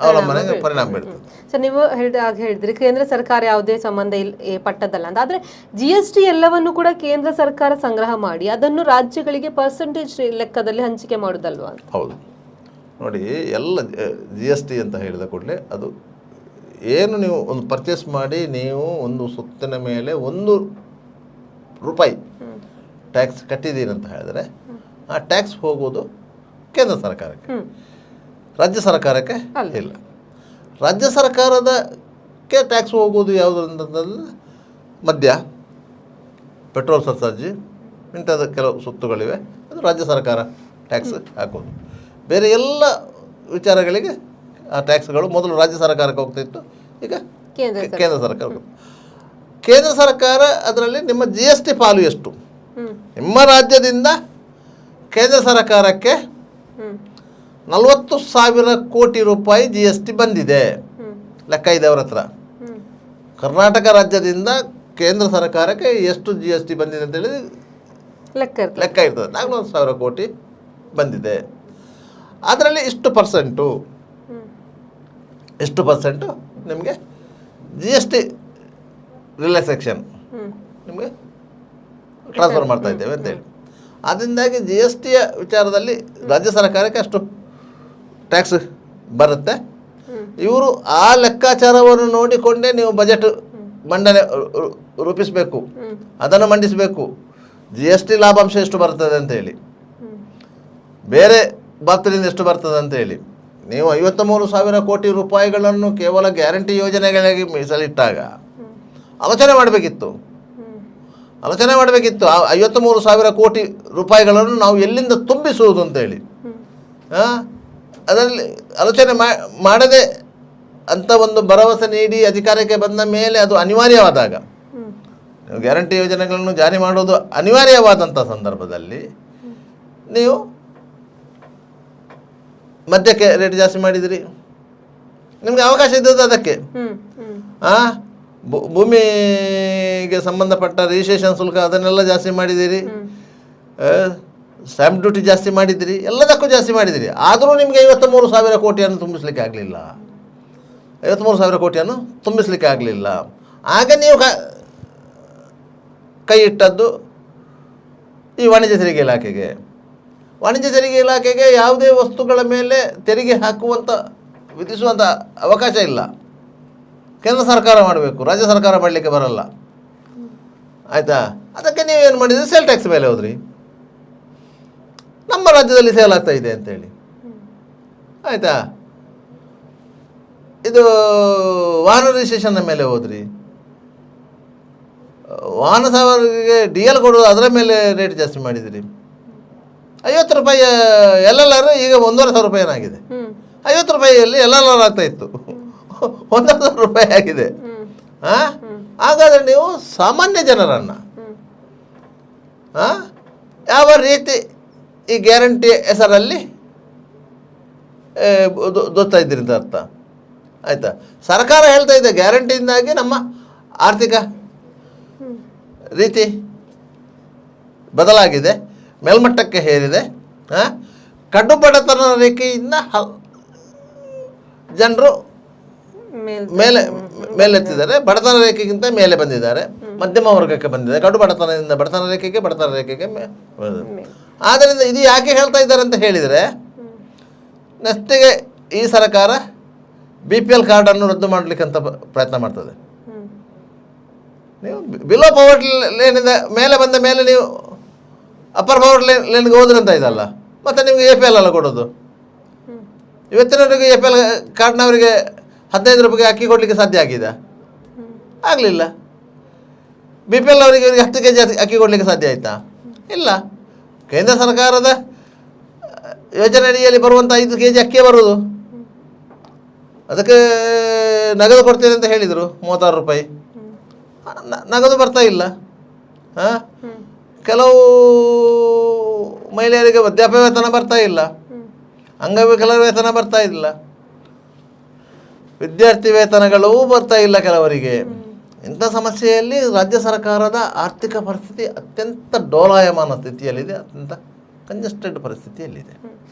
ಅವಲಂಬನೆಗೆ ಪರಿಣಾಮ ಬೀಳ್ತದೆ. ಸರ್, ನೀವು ಹೇಳಿದ್ರಿ ಕೇಂದ್ರ ಸರ್ಕಾರ ಯಾವುದೇ ಸಂಬಂಧ ಪಟ್ಟದಲ್ಲ ಅಂತ. ಆದ್ರೆ GST ಎಲ್ಲವನ್ನು ಕೂಡ ಕೇಂದ್ರ ಸರ್ಕಾರ ಸಂಗ್ರಹ ಮಾಡಿ ಅದನ್ನು ರಾಜ್ಯಗಳಿಗೆ ಪರ್ಸೆಂಟೇಜ್ ಲೆಕ್ಕದಲ್ಲಿ ಹಂಚಿಕೆ ಮಾಡುದಲ್ವಾ? ಹೌದು ನೋಡಿ, ಎಲ್ಲ GST ಅಂತ ಹೇಳಿದ ಕೂಡಲೇ ಅದು ಏನು ನೀವು ಒಂದು ಪರ್ಚೇಸ್ ಮಾಡಿ ನೀವು ಒಂದು ಸುತ್ತಿನ ಮೇಲೆ 1 ರೂಪಾಯಿ ಟ್ಯಾಕ್ಸ್ ಕಟ್ಟಿದ್ದೀರಿ ಅಂತ ಹೇಳಿದ್ರೆ ಆ ಟ್ಯಾಕ್ಸ್ ಹೋಗೋದು ಕೇಂದ್ರ ಸರ್ಕಾರಕ್ಕೆ, ರಾಜ್ಯ ಸರ್ಕಾರಕ್ಕೆ ಇಲ್ಲ. ರಾಜ್ಯ ಸರ್ಕಾರದಕ್ಕೆ ಟ್ಯಾಕ್ಸ್ ಹೋಗೋದು ಯಾವುದರಿಂದ ಮದ್ಯ, ಪೆಟ್ರೋಲ್ ಸರ್ಚಾರ್ಜಿ ಇಂಥದ್ದು ಕೆಲವು ಸುತ್ತುಗಳಿವೆ, ಅದು ರಾಜ್ಯ ಸರ್ಕಾರ ಟ್ಯಾಕ್ಸ್ ಹಾಕೋದು. ಬೇರೆ ಎಲ್ಲ ವಿಚಾರಗಳಿಗೆ ಆ ಟ್ಯಾಕ್ಸ್ಗಳು ಮೊದಲು ರಾಜ್ಯ ಸರ್ಕಾರಕ್ಕೆ ಹೋಗ್ತಾಯಿತ್ತು, ಈಗ ಕೇಂದ್ರ ಸರ್ಕಾರ. ಕೇಂದ್ರ ಸರ್ಕಾರ ಅದರಲ್ಲಿ ನಿಮ್ಮ GST ಪಾಲು ಎಷ್ಟು, ನಿಮ್ಮ ರಾಜ್ಯದಿಂದ ಕೇಂದ್ರ ಸರ್ಕಾರಕ್ಕೆ 40,000 ಕೋಟಿ ರೂಪಾಯಿ GST ಬಂದಿದೆ, ಲೆಕ್ಕ ಇದೆ ಅವರ ಹತ್ರ. ಕರ್ನಾಟಕ ರಾಜ್ಯದಿಂದ ಕೇಂದ್ರ ಸರ್ಕಾರಕ್ಕೆ ಎಷ್ಟು GST ಬಂದಿದೆ ಅಂತೇಳಿ ಲೆಕ್ಕ ಇರ್ತದೆ. 40,000 ಕೋಟಿ ಬಂದಿದೆ. ಅದರಲ್ಲಿ ಇಷ್ಟು ಪರ್ಸೆಂಟು ನಿಮಗೆ GST ರಿಲ್ಯಾಕ್ಸೇಷನ್ ನಿಮಗೆ ಟ್ರಾನ್ಸ್ಫರ್ ಮಾಡ್ತಾ ಇದ್ದೇವೆ ಅಂತೇಳಿ. ಅದರಿಂದಾಗಿ GSTಯ ವಿಚಾರದಲ್ಲಿ ರಾಜ್ಯ ಸರ್ಕಾರಕ್ಕೆ ಅಷ್ಟು ಟ್ಯಾಕ್ಸ್ ಬರುತ್ತೆ. ಇವರು ಆ ಲೆಕ್ಕಾಚಾರವನ್ನು ನೋಡಿಕೊಂಡೇ ನೀವು ಬಜೆಟ್ ಮಂಡನೆ ರೂಪಿಸಬೇಕು, ಅದನ್ನು ಮಂಡಿಸಬೇಕು. GST ಲಾಭಾಂಶ ಎಷ್ಟು ಬರ್ತದೆ ಅಂತೇಳಿ, ಬೇರೆ ಬಾಕ್ತರಿಂದ ಎಷ್ಟು ಬರ್ತದೆ ಅಂತೇಳಿ. ನೀವು 53,000 ಕೋಟಿ ರೂಪಾಯಿಗಳನ್ನು ಕೇವಲ ಗ್ಯಾರಂಟಿ ಯೋಜನೆಗಳಿಗೆ ಮೀಸಲಿಟ್ಟಾಗ ಆಲೋಚನೆ ಮಾಡಬೇಕಿತ್ತು. ಆ 53,000 ಕೋಟಿ ರೂಪಾಯಿಗಳನ್ನು ನಾವು ಎಲ್ಲಿಂದ ತುಂಬಿಸುವುದು ಅಂತೇಳಿ ಅದರಲ್ಲಿ ಆಲೋಚನೆ ಮಾಡದೆ ಅಂತ ಒಂದು ಭರವಸೆ ನೀಡಿ ಅಧಿಕಾರಕ್ಕೆ ಬಂದ ಮೇಲೆ ಅದು ಅನಿವಾರ್ಯವಾದಾಗ, ನೀವು ಗ್ಯಾರಂಟಿ ಯೋಜನೆಗಳನ್ನು ಜಾರಿ ಮಾಡೋದು ಅನಿವಾರ್ಯವಾದಂಥ ಸಂದರ್ಭದಲ್ಲಿ ನೀವು ಮದ್ಯಕ್ಕೆ ರೇಟ್ ಜಾಸ್ತಿ ಮಾಡಿದಿರಿ. ನಿಮಗೆ ಅವಕಾಶ ಇದ್ದದ್ದು ಅದಕ್ಕೆ. ಭೂಮಿಗೆ ಸಂಬಂಧಪಟ್ಟ ರಿಜಿಸ್ಟ್ರೇಷನ್ ಶುಲ್ಕ ಅದನ್ನೆಲ್ಲ ಜಾಸ್ತಿ ಮಾಡಿದ್ದೀರಿ, ಸ್ಟ್ಯಾಂಪ್ ಡ್ಯೂಟಿ ಜಾಸ್ತಿ ಮಾಡಿದ್ದೀರಿ, ಎಲ್ಲದಕ್ಕೂ ಜಾಸ್ತಿ ಮಾಡಿದ್ದೀರಿ. ಆದರೂ ನಿಮಗೆ 53,000 ಕೋಟಿಯನ್ನು ತುಂಬಿಸ್ಲಿಕ್ಕೆ ಆಗಲಿಲ್ಲ. 53,000 ಕೋಟಿಯನ್ನು ತುಂಬಿಸ್ಲಿಕ್ಕೆ ಆಗಲಿಲ್ಲ. ಆಗ ನೀವು ಕೈ ಇಟ್ಟದ್ದು ಈ ವಾಣಿಜ್ಯ ತೆರಿಗೆ ಇಲಾಖೆಗೆ. ವಾಣಿಜ್ಯ ತೆರಿಗೆ ಇಲಾಖೆಗೆ ಯಾವುದೇ ವಸ್ತುಗಳ ಮೇಲೆ ತೆರಿಗೆ ವಿಧಿಸುವಂಥ ಅವಕಾಶ ಇಲ್ಲ. ಕೇಂದ್ರ ಸರ್ಕಾರ ಮಾಡಬೇಕು, ರಾಜ್ಯ ಸರ್ಕಾರ ಮಾಡಲಿಕ್ಕೆ ಬರಲ್ಲ. ಆಯಿತಾ? ಅದಕ್ಕೆ ನೀವೇನು ಮಾಡಿದ್ರಿ, ಸೇಲ್ ಟ್ಯಾಕ್ಸ್ ಮೇಲೆ ಹೋದ್ರಿ. ನಮ್ಮ ರಾಜ್ಯದಲ್ಲಿ ಸೇಲ್ ಆಗ್ತಾ ಇದೆ ಅಂತೇಳಿ. ಆಯಿತಾ? ಇದು ವಾಹನ ರಿಜಿಸ್ಟ್ರೇಷನ್ನ ಮೇಲೆ ಹೋದ್ರಿ. ವಾಹನ ಸವಾರಿಗೆ DL ಕೊಡೋದು ಅದರ ಮೇಲೆ ರೇಟ್ ಜಾಸ್ತಿ ಮಾಡಿದಿರಿ. 50 ರೂಪಾಯಿ LLR ಈಗ 1,500 ರೂಪಾಯಿ ಏನಾಗಿದೆ. 50 ರೂಪಾಯಿಯಲ್ಲಿ LLR ಆಗ್ತಾ ಇತ್ತು, 1,000 ರೂಪಾಯಿ ಆಗಿದೆ. ಹಾಗಾದರೆ ನೀವು ಸಾಮಾನ್ಯ ಜನರನ್ನು ಯಾವ ರೀತಿ ಈ ಗ್ಯಾರಂಟಿ ಹೆಸರಲ್ಲಿ ದೋಚ್ತಾ ಇದ್ದೀರಿ ಅಂತ ಅರ್ಥ. ಆಯಿತಾ? ಸರ್ಕಾರ ಹೇಳ್ತಾ ಇದೆ ಗ್ಯಾರಂಟಿಯಿಂದಾಗಿ ನಮ್ಮ ಆರ್ಥಿಕ ರೀತಿ ಬದಲಾಗಿದೆ, ಮೇಲ್ಮಟ್ಟಕ್ಕೆ ಹೇರಿದೆ. ಕಡು ಬಡತನ ರೇಖೆಯಿಂದ ಜನರು ಮೇಲೆತ್ತಿದ್ದಾರೆ, ಬಡತನ ರೇಖೆಗಿಂತ ಮೇಲೆ ಬಂದಿದ್ದಾರೆ, ಮಧ್ಯಮ ವರ್ಗಕ್ಕೆ ಬಂದಿದ್ದಾರೆ. ಕಡು ಬಡತನದಿಂದ ಬಡತನ ರೇಖೆಗೆ ಆದ್ದರಿಂದ ಇದು ಯಾಕೆ ಹೇಳ್ತಾ ಇದ್ದಾರೆ ಅಂತ ಹೇಳಿದರೆ, ನೆಕ್ಸ್ಟಿಗೆ ಈ ಸರ್ಕಾರ BPL ಕಾರ್ಡನ್ನು ರದ್ದು ಮಾಡಲಿಕ್ಕೆ ಅಂತ ಪ್ರಯತ್ನ ಮಾಡ್ತದೆ. ನೀವು ಬಿಲೋ ಪವರ್ಟಿ ಲೇನಿಂದ ಮೇಲೆ ಬಂದ ಮೇಲೆ ನೀವು ಅಪ್ಪರ್ ಪವರ್ ಲೇನ್ಗೆ ಹೋದ್ರಿ ಅಂತ ಇದಲ್ಲ, ಮತ್ತು ನಿಮಗೆ APL ಅಲ್ಲ ಕೊಡೋದು. ಇವತ್ತಿನವರೆಗೆ APL ಕಾರ್ಡ್ನವರಿಗೆ 15 ರೂಪಾಯಿಗೆ ಅಕ್ಕಿ ಕೊಡಲಿಕ್ಕೆ ಸಾಧ್ಯ ಆಗಿದೆ? ಆಗಲಿಲ್ಲ. BPL ಅವರಿಗೆ 10 kg ಅಕ್ಕಿ ಕೊಡಲಿಕ್ಕೆ ಸಾಧ್ಯ ಆಯಿತಾ? ಇಲ್ಲ. ಕೇಂದ್ರ ಸರ್ಕಾರದ ಯೋಜನೆ ಅಡಿಯಲ್ಲಿ ಬರುವಂಥ 5 kg ಅಕ್ಕಿಯೇ ಬರೋದು. ಅದಕ್ಕೆ ನಗದು ಕೊಡ್ತೇನೆ ಅಂತ ಹೇಳಿದರು, 36 ರೂಪಾಯಿ. ನಗದು ಬರ್ತಾ ಇಲ್ಲ. ಕೆಲವು ಮಹಿಳೆಯರಿಗೆ ವೃದ್ಧಾಪ್ಯ ವೇತನ ಬರ್ತಾ ಇಲ್ಲ, ಅಂಗವಿಕಲರ ವೇತನ ಬರ್ತಾ ಇಲ್ಲ, ವಿದ್ಯಾರ್ಥಿ ವೇತನಗಳೂ ಬರ್ತಾ ಇಲ್ಲ ಕೆಲವರಿಗೆ. ಇಂಥ ಸಮಸ್ಯೆಯಲ್ಲಿ ರಾಜ್ಯ ಸರ್ಕಾರದ ಆರ್ಥಿಕ ಪರಿಸ್ಥಿತಿ ಅತ್ಯಂತ ಡೋಲಾಯಮಾನ ಸ್ಥಿತಿಯಲ್ಲಿದೆ, ಅತ್ಯಂತ ಕಂಜೆಸ್ಟೆಡ್ ಪರಿಸ್ಥಿತಿಯಲ್ಲಿದೆ.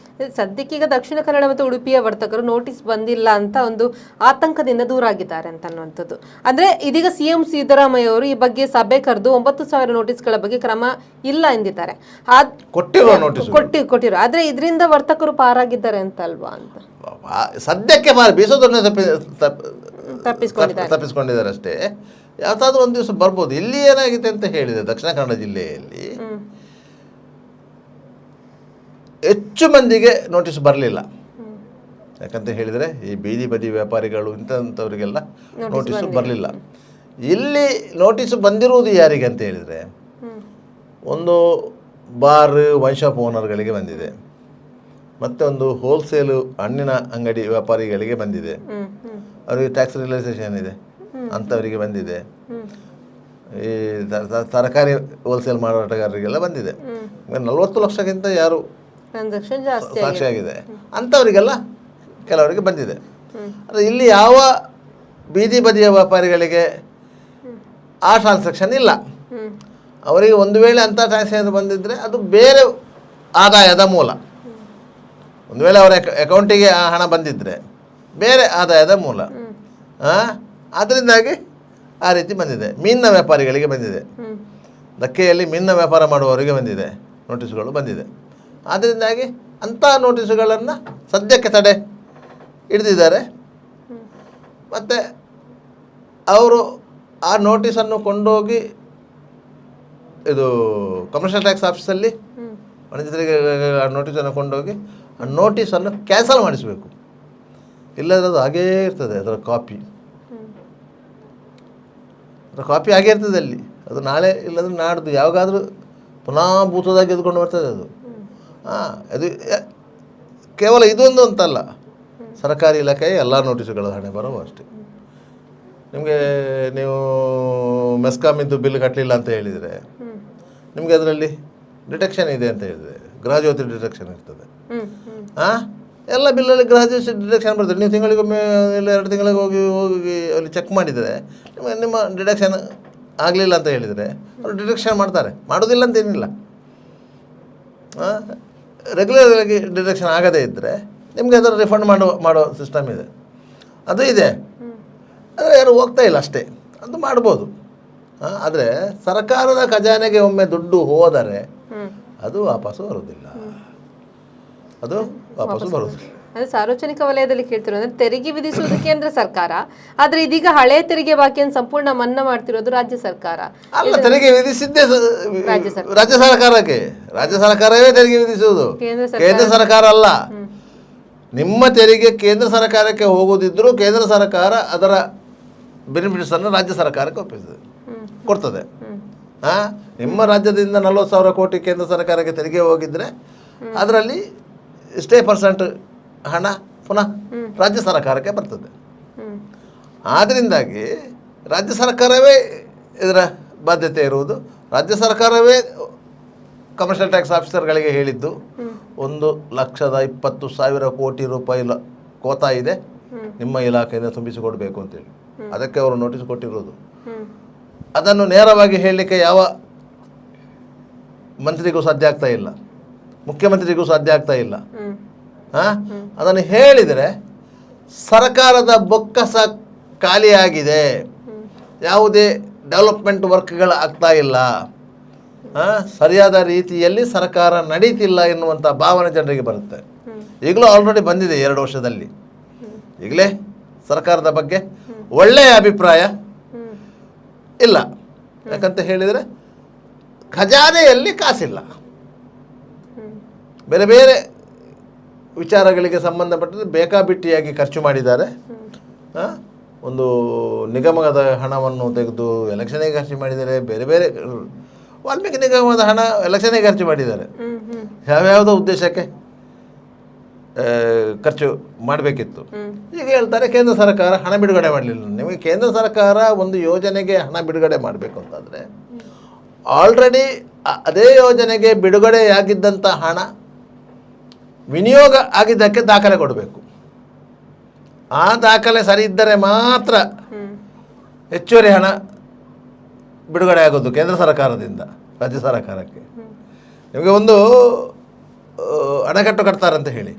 ಸದ್ಯಕ್ಕೀಗ ದಕ್ಷಿಣ ಕನ್ನಡ ಮತ್ತು ಉಡುಪಿಯ ವರ್ತಕರು ನೋಟಿಸ್ ಬಂದಿಲ್ಲ ಅಂತ ಒಂದು ಆತಂಕದಿಂದ ದೂರ ಆಗಿದ್ದಾರೆ ಅಂತ ಅನ್ನುವಂಥದ್ದು. ಅಂದ್ರೆ ಇದೀಗ ಸಿಎಂ ಸಿದ್ದರಾಮಯ್ಯ ಅವರು ಈ ಬಗ್ಗೆ ಸಭೆ ಕರೆದು 9,000 ನೋಟಿಸ್ಗಳ ಬಗ್ಗೆ ಕ್ರಮ ಇಲ್ಲ ಎಂದಿದ್ದಾರೆ. ಕೊಟ್ಟಿರೋ ಆದ್ರೆ ಇದರಿಂದ ವರ್ತಕರು ಪಾರಾಗಿದ್ದಾರೆ ಅಂತ ಅಲ್ವಾ ಅಂತ ಸದ್ಯಕ್ಕೆ ಬೀಸೋದನ್ನ ತಪ್ಪಿಸ್ಕೊಂಡಿದ್ದಾರೆ ಅಷ್ಟೇ. ಯಾವ್ದಾದ್ರು ಒಂದು ದಿವಸ ಬರ್ಬೋದು. ಇಲ್ಲಿ ಏನಾಗಿದೆ ಅಂತ ಹೇಳಿದೆ, ದಕ್ಷಿಣ ಕನ್ನಡ ಜಿಲ್ಲೆಯಲ್ಲಿ ಹೆಚ್ಚು ಮಂದಿಗೆ ನೋಟಿಸ್ ಬರಲಿಲ್ಲ. ಯಾಕಂತ ಹೇಳಿದರೆ ಈ ಬೀದಿ ಬದಿ ವ್ಯಾಪಾರಿಗಳು ಇಂಥವರಿಗೆಲ್ಲ ನೋಟಿಸು ಬರಲಿಲ್ಲ. ಇಲ್ಲಿ ನೋಟಿಸು ಬಂದಿರುವುದು ಯಾರಿಗೆ ಅಂತ ಹೇಳಿದರೆ, ಒಂದು ಬಾರ್ ವೈನ್ ಶಾಪ್ ಓನರ್ಗಳಿಗೆ ಬಂದಿದೆ, ಮತ್ತು ಒಂದು ಹೋಲ್ಸೇಲು ಹಣ್ಣಿನ ಅಂಗಡಿ ವ್ಯಾಪಾರಿಗಳಿಗೆ ಬಂದಿದೆ, ಅವರಿಗೆ ಟ್ಯಾಕ್ಸ್ ರಿಯಲೈಸೇಷನ್ ಇದೆ ಅಂಥವರಿಗೆ ಬಂದಿದೆ, ಈ ತರಕಾರಿ ಹೋಲ್ಸೇಲ್ ಮಾರಾಟಗಾರರಿಗೆಲ್ಲ ಬಂದಿದೆ. 40 ಲಕ್ಷಕ್ಕಿಂತ ಯಾರು ಸಾಕ್ಷಿಯಾಗಿದೆ ಅಂಥವರಿಗೆಲ್ಲ ಕೆಲವರಿಗೆ ಬಂದಿದೆ. ಆದರೆ ಇಲ್ಲಿ ಯಾವ ಬೀದಿ ಬದಿಯ ವ್ಯಾಪಾರಿಗಳಿಗೆ ಆ ಟ್ರಾನ್ಸಾಕ್ಷನ್ ಇಲ್ಲ. ಅವರಿಗೆ ಒಂದು ವೇಳೆ ಅಂಥ ಟ್ರಾನ್ಸಾಕ್ಷನ್ ಬಂದಿದ್ದರೆ ಅದು ಬೇರೆ ಆದಾಯದ ಮೂಲ. ಒಂದು ವೇಳೆ ಅವರ ಅಕೌಂಟಿಗೆ ಆ ಹಣ ಬಂದಿದ್ದರೆ ಬೇರೆ ಆದಾಯದ ಮೂಲ. ಅದರಿಂದಾಗಿ ಆ ರೀತಿ ಬಂದಿದೆ. ಮೀನಿನ ವ್ಯಾಪಾರಿಗಳಿಗೆ ಬಂದಿದೆ, ಧಕ್ಕೆಯಲ್ಲಿ ಮೀನಿನ ವ್ಯಾಪಾರ ಮಾಡುವವರಿಗೆ ಬಂದಿದೆ, ನೋಟಿಸ್ಗಳು ಬಂದಿದೆ. ಅದರಿಂದಾಗಿ ಅಂಥ ನೋಟಿಸುಗಳನ್ನು ಸದ್ಯಕ್ಕೆ ತಡೆ ಹಿಡಿದಿದ್ದಾರೆ. ಮತ್ತು ಅವರು ಆ ನೋಟಿಸನ್ನು ಕೊಂಡೋಗಿ ಇದು ಕಮರ್ಷಿಯಲ್ ಟ್ಯಾಕ್ಸ್ ಆಫೀಸಲ್ಲಿ ವಾಣಿಜ್ಯ ತೆರಿಗೆ ಆ ನೋಟಿಸನ್ನು ಕೊಂಡೋಗಿ ಆ ನೋಟಿಸನ್ನು ಕ್ಯಾನ್ಸಲ್ ಮಾಡಿಸಬೇಕು. ಇಲ್ಲದ್ರೆ ಅದು ಹಾಗೇ ಇರ್ತದೆ. ಅದರ ಕಾಪಿ ಹಾಗೇ ಇರ್ತದೆ ಅಲ್ಲಿ. ಅದು ನಾಳೆ ಇಲ್ಲದ್ರೆ ನಾಡ್ದು ಯಾವಾಗಾದರೂ ಪುನಃ ಭೂತದಾಗಿ ಎದ್ಕೊಂಡು ಬರ್ತದೆ ಅದು. ಅದು ಕೇವಲ ಇದೊಂದು ಅಂತಲ್ಲ, ಸರ್ಕಾರಿ ಇಲಾಖೆಯ ಎಲ್ಲ ನೋಟಿಸುಗಳು ಹಣೆ ಬರೋವು ಅಷ್ಟೇ. ನಿಮಗೆ ನೀವು ಮೆಸ್ಕಾಮಿದ್ದು ಬಿಲ್ ಕಟ್ಟಲಿಲ್ಲ ಅಂತ ಹೇಳಿದರೆ ನಿಮಗೆ ಅದರಲ್ಲಿ ಡಿಟೆಕ್ಷನ್ ಇದೆ ಅಂತ ಹೇಳಿದರೆ ಗೃಹಜ್ಯೋತಿ ಡಿಟೆಕ್ಷನ್ ಇರ್ತದೆ. ಎಲ್ಲ ಬಿಲ್ಲಲ್ಲಿ ಗೃಹಜ್ಯೋತಿ ಡಿಡಕ್ಷನ್ ಬರ್ತದೆ. ನೀವು ತಿಂಗಳಿಗೊಮ್ಮೆ ಇಲ್ಲ 2 ತಿಂಗಳಿಗೆ ಹೋಗಿ ಅಲ್ಲಿ ಚೆಕ್ ಮಾಡಿದರೆ ನಿಮ್ಮ ಡಿಡಕ್ಷನ್ ಆಗಲಿಲ್ಲ ಅಂತ ಹೇಳಿದರೆ ಅವರು ಡಿಡಕ್ಷನ್ ಮಾಡ್ತಾರೆ. ಮಾಡೋದಿಲ್ಲ ಅಂತೇನಿಲ್ಲ. ರೆಗ್ಯುಲರಾಗಿ ಡಿಡಕ್ಷನ್ ಆಗದೇ ಇದ್ದರೆ ನಿಮಗೆ ಅದನ್ನು ರಿಫಂಡ್ ಮಾಡೋ ಸಿಸ್ಟಮ್ ಇದೆ, ಅದು ಇದೆ. ಆದರೆ ಯಾರು ಹೋಗ್ತಾ ಇಲ್ಲ ಅಷ್ಟೇ. ಅದು ಮಾಡ್ಬೋದು. ಆದರೆ ಸರ್ಕಾರದ ಖಜಾನೆಗೆ ಒಮ್ಮೆ ದುಡ್ಡು ಹೋದರೆ ಅದು ವಾಪಸ್ಸು ಬರೋದಿಲ್ಲ. ಅದು ವಾಪಸ್ಸು ಬರೋದಿಲ್ಲ. ಅಂದರೆ ಸಾರ್ವಜನಿಕ ವಲಯದಲ್ಲಿ ಕೇಳ್ತಿರೋ ಅಂದರೆ ತೆರಿಗೆ ವಿಧಿಸುವುದು ಕೇಂದ್ರ ಸರ್ಕಾರ, ಆದರೆ ಇದೀಗ ಹಳೆ ತೆರಿಗೆ ಬಾಕಿಯನ್ನು ಸಂಪೂರ್ಣ ಮನ್ನಾ ಮಾಡ್ತಿರೋದು ರಾಜ್ಯ ಸರ್ಕಾರ. ಅಲ್ಲ, ತೆರಿಗೆ ವಿಧಿಸಿದ್ದೇ ರಾಜ್ಯ ಸರ್ಕಾರಕ್ಕೆ. ರಾಜ್ಯ ಸರ್ಕಾರವೇ ತೆರಿಗೆ ವಿಧಿಸುವುದು, ಕೇಂದ್ರ ಸರ್ಕಾರ ಅಲ್ಲ. ನಿಮ್ಮ ತೆರಿಗೆ ಕೇಂದ್ರ ಸರ್ಕಾರಕ್ಕೆ ಹೋಗೋದಿದ್ದರೂ ಕೇಂದ್ರ ಸರ್ಕಾರ ಅದರ ಬೆನಿಫಿಟ್ಸನ್ನು ರಾಜ್ಯ ಸರ್ಕಾರಕ್ಕೆ ಕೊಡ್ತದೆ. ನಿಮ್ಮ ರಾಜ್ಯದಿಂದ 40,000 ಕೋಟಿ ಕೇಂದ್ರ ಸರ್ಕಾರಕ್ಕೆ ತೆರಿಗೆ ಹೋಗಿದ್ರೆ ಅದರಲ್ಲಿ ಇಷ್ಟೇ % ಹಣ ಪುನಃ ರಾಜ್ಯ ಸರ್ಕಾರಕ್ಕೆ ಬರ್ತದೆ. ಆದ್ದರಿಂದಾಗಿ ರಾಜ್ಯ ಸರ್ಕಾರವೇ ಇದರ ಬಾಧ್ಯತೆ ಇರುವುದು. ರಾಜ್ಯ ಸರ್ಕಾರವೇ ಕಮರ್ಷಿಯಲ್ ಟ್ಯಾಕ್ಸ್ ಆಫೀಸರ್ಗಳಿಗೆ ಹೇಳಿದ್ದು 1,20,000 ಕೋಟಿ ರೂಪಾಯಿ ಕೋತಾ ಇದೆ, ನಿಮ್ಮ ಇಲಾಖೆಯಿಂದ ತುಂಬಿಸಿಕೊಡಬೇಕು ಅಂತೇಳಿ. ಅದಕ್ಕೆ ಅವರು ನೋಟಿಸ್ ಕೊಟ್ಟಿರೋದು. ಅದನ್ನು ನೇರವಾಗಿ ಹೇಳಲಿಕ್ಕೆ ಯಾವ ಮಂತ್ರಿಗೂ ಸಾಧ್ಯ ಆಗ್ತಾ ಇಲ್ಲ, ಮುಖ್ಯಮಂತ್ರಿಗೂ ಸಾಧ್ಯ ಆಗ್ತಾ ಇಲ್ಲ. ಅದನ್ನು ಹೇಳಿದರೆ ಸರ್ಕಾರದ ಬೊಕ್ಕಸ ಖಾಲಿಯಾಗಿದೆ, ಯಾವುದೇ ಡೆವಲಪ್ಮೆಂಟ್ ವರ್ಕ್ಗಳು ಆಗ್ತಾ ಇಲ್ಲ, ಸರಿಯಾದ ರೀತಿಯಲ್ಲಿ ಸರ್ಕಾರ ನಡೀತಿಲ್ಲ ಎನ್ನುವಂಥ ಭಾವನೆ ಜನರಿಗೆ ಬರುತ್ತೆ. ಈಗಲೂ ಆಲ್ರೆಡಿ ಬಂದಿದೆ 2 ವರ್ಷದಲ್ಲಿ. ಈಗಲೇ ಸರ್ಕಾರದ ಬಗ್ಗೆ ಒಳ್ಳೆಯ ಅಭಿಪ್ರಾಯ ಇಲ್ಲ. ಯಾಕಂತ ಹೇಳಿದರೆ ಖಜಾನೆಯಲ್ಲಿ ಕಾಸಿಲ್ಲ. ಬೇರೆ ಬೇರೆ ವಿಚಾರಗಳಿಗೆ ಸಂಬಂಧಪಟ್ಟಂತೆ ಬೇಕಾಬಿಟ್ಟಿಯಾಗಿ ಖರ್ಚು ಮಾಡಿದ್ದಾರೆ. ಒಂದು ನಿಗಮದ ಹಣವನ್ನು ತೆಗೆದು ಎಲೆಕ್ಷನಿಗೆ ಖರ್ಚು ಮಾಡಿದ್ದಾರೆ. ಬೇರೆ ಬೇರೆ ವಾಲ್ಮೀಕಿ ನಿಗಮದ ಹಣ ಎಲೆಕ್ಷನಿಗೆ ಖರ್ಚು ಮಾಡಿದ್ದಾರೆ. ಯಾವ್ಯಾವುದೋ ಉದ್ದೇಶಕ್ಕೆ ಖರ್ಚು ಮಾಡಬೇಕಿತ್ತು. ಈಗ ಹೇಳ್ತಾರೆ ಕೇಂದ್ರ ಸರ್ಕಾರ ಹಣ ಬಿಡುಗಡೆ ಮಾಡಲಿಲ್ಲ. ನಿಮಗೆ ಕೇಂದ್ರ ಸರ್ಕಾರ ಒಂದು ಯೋಜನೆಗೆ ಹಣ ಬಿಡುಗಡೆ ಮಾಡಬೇಕು ಅಂತಂದರೆ ಆಲ್ರೆಡಿ ಅದೇ ಯೋಜನೆಗೆ ಬಿಡುಗಡೆಯಾಗಿದ್ದಂಥ ಹಣ ವಿನಿಯೋಗ ಆಗಿದ್ದಕ್ಕೆ ದಾಖಲೆ ಕೊಡಬೇಕು. ಆ ದಾಖಲೆ ಸರಿ ಇದ್ದರೆ ಮಾತ್ರ ಹೆಚ್ಚುವರಿ ಹಣ ಬಿಡುಗಡೆ ಆಗೋದು ಕೇಂದ್ರ ಸರ್ಕಾರದಿಂದ ರಾಜ್ಯ ಸರ್ಕಾರಕ್ಕೆ. ನಿಮಗೆ ಒಂದು ಅಣೆಕಟ್ಟು ಕಟ್ತಾರಂತ ಹೇಳಿ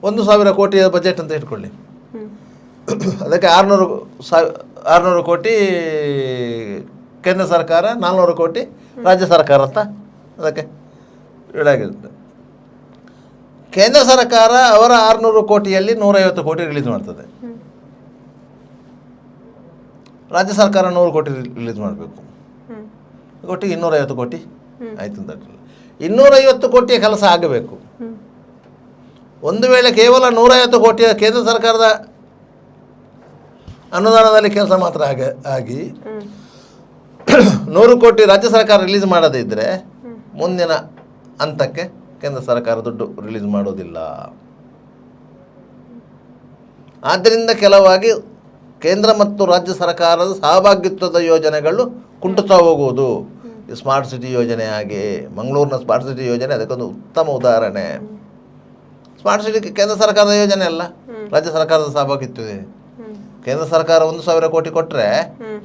1,000 ಕೋಟಿಯ ಬಜೆಟ್ ಅಂತ ಇಟ್ಕೊಳ್ಳಿ. ಅದಕ್ಕೆ 600 ಕೋಟಿ ಕೇಂದ್ರ ಸರ್ಕಾರ, 400 ಕೋಟಿ ರಾಜ್ಯ ಸರ್ಕಾರ ಅಂತ ಅದಕ್ಕೆ ಇಡಾಗಿರುತ್ತೆ. ಕೇಂದ್ರ ಸರ್ಕಾರ ಅವರ 600 ಕೋಟಿಯಲ್ಲಿ 150 ಕೋಟಿ ರಿಲೀಸ್ ಮಾಡ್ತದೆ. ರಾಜ್ಯ ಸರ್ಕಾರ 100 ಕೋಟಿ ರಿಲೀಸ್ ಮಾಡಬೇಕು. ಒಟ್ಟಿಗೆ 250 ಕೋಟಿ ಆಯಿತು ಅಂತ. 250 ಕೋಟಿಯ ಕೆಲಸ ಆಗಬೇಕು. ಒಂದು ವೇಳೆ ಕೇವಲ 150 ಕೋಟಿಯ ಕೇಂದ್ರ ಸರ್ಕಾರದ ಅನುದಾನದಲ್ಲಿ ಕೆಲಸ ಮಾತ್ರ ಆಗಿ 100 ಕೋಟಿ ರಾಜ್ಯ ಸರ್ಕಾರ ರಿಲೀಸ್ ಮಾಡದೇ ಇದ್ದರೆ ಮುಂದಿನ ಹಂತಕ್ಕೆ ಕೇಂದ್ರ ಸರ್ಕಾರ ದುಡ್ಡು ರಿಲೀಸ್ ಮಾಡೋದಿಲ್ಲ. ಆದ್ದರಿಂದ ಕೆಲವಾಗಿ ಕೇಂದ್ರ ಮತ್ತು ರಾಜ್ಯ ಸರ್ಕಾರದ ಸಹಭಾಗಿತ್ವದ ಯೋಜನೆಗಳು ಕುಂಟುತ್ತಾ ಹೋಗುವುದು. ಸ್ಮಾರ್ಟ್ ಸಿಟಿ ಯೋಜನೆ ಹಾಗೆ, ಮಂಗಳೂರಿನ ಸ್ಮಾರ್ಟ್ ಸಿಟಿ ಯೋಜನೆ ಅದಕ್ಕೊಂದು ಉತ್ತಮ ಉದಾಹರಣೆ. ಸ್ಮಾರ್ಟ್ ಸಿಟಿ ಕೇಂದ್ರ ಸರ್ಕಾರದ ಯೋಜನೆ ಅಲ್ಲ, ರಾಜ್ಯ ಸರ್ಕಾರದ ಸಹಭಾಗಿತ್ವ ಇದೆ. ಕೇಂದ್ರ ಸರ್ಕಾರ 1,000 ಕೋಟಿ ಕೊಟ್ಟರೆ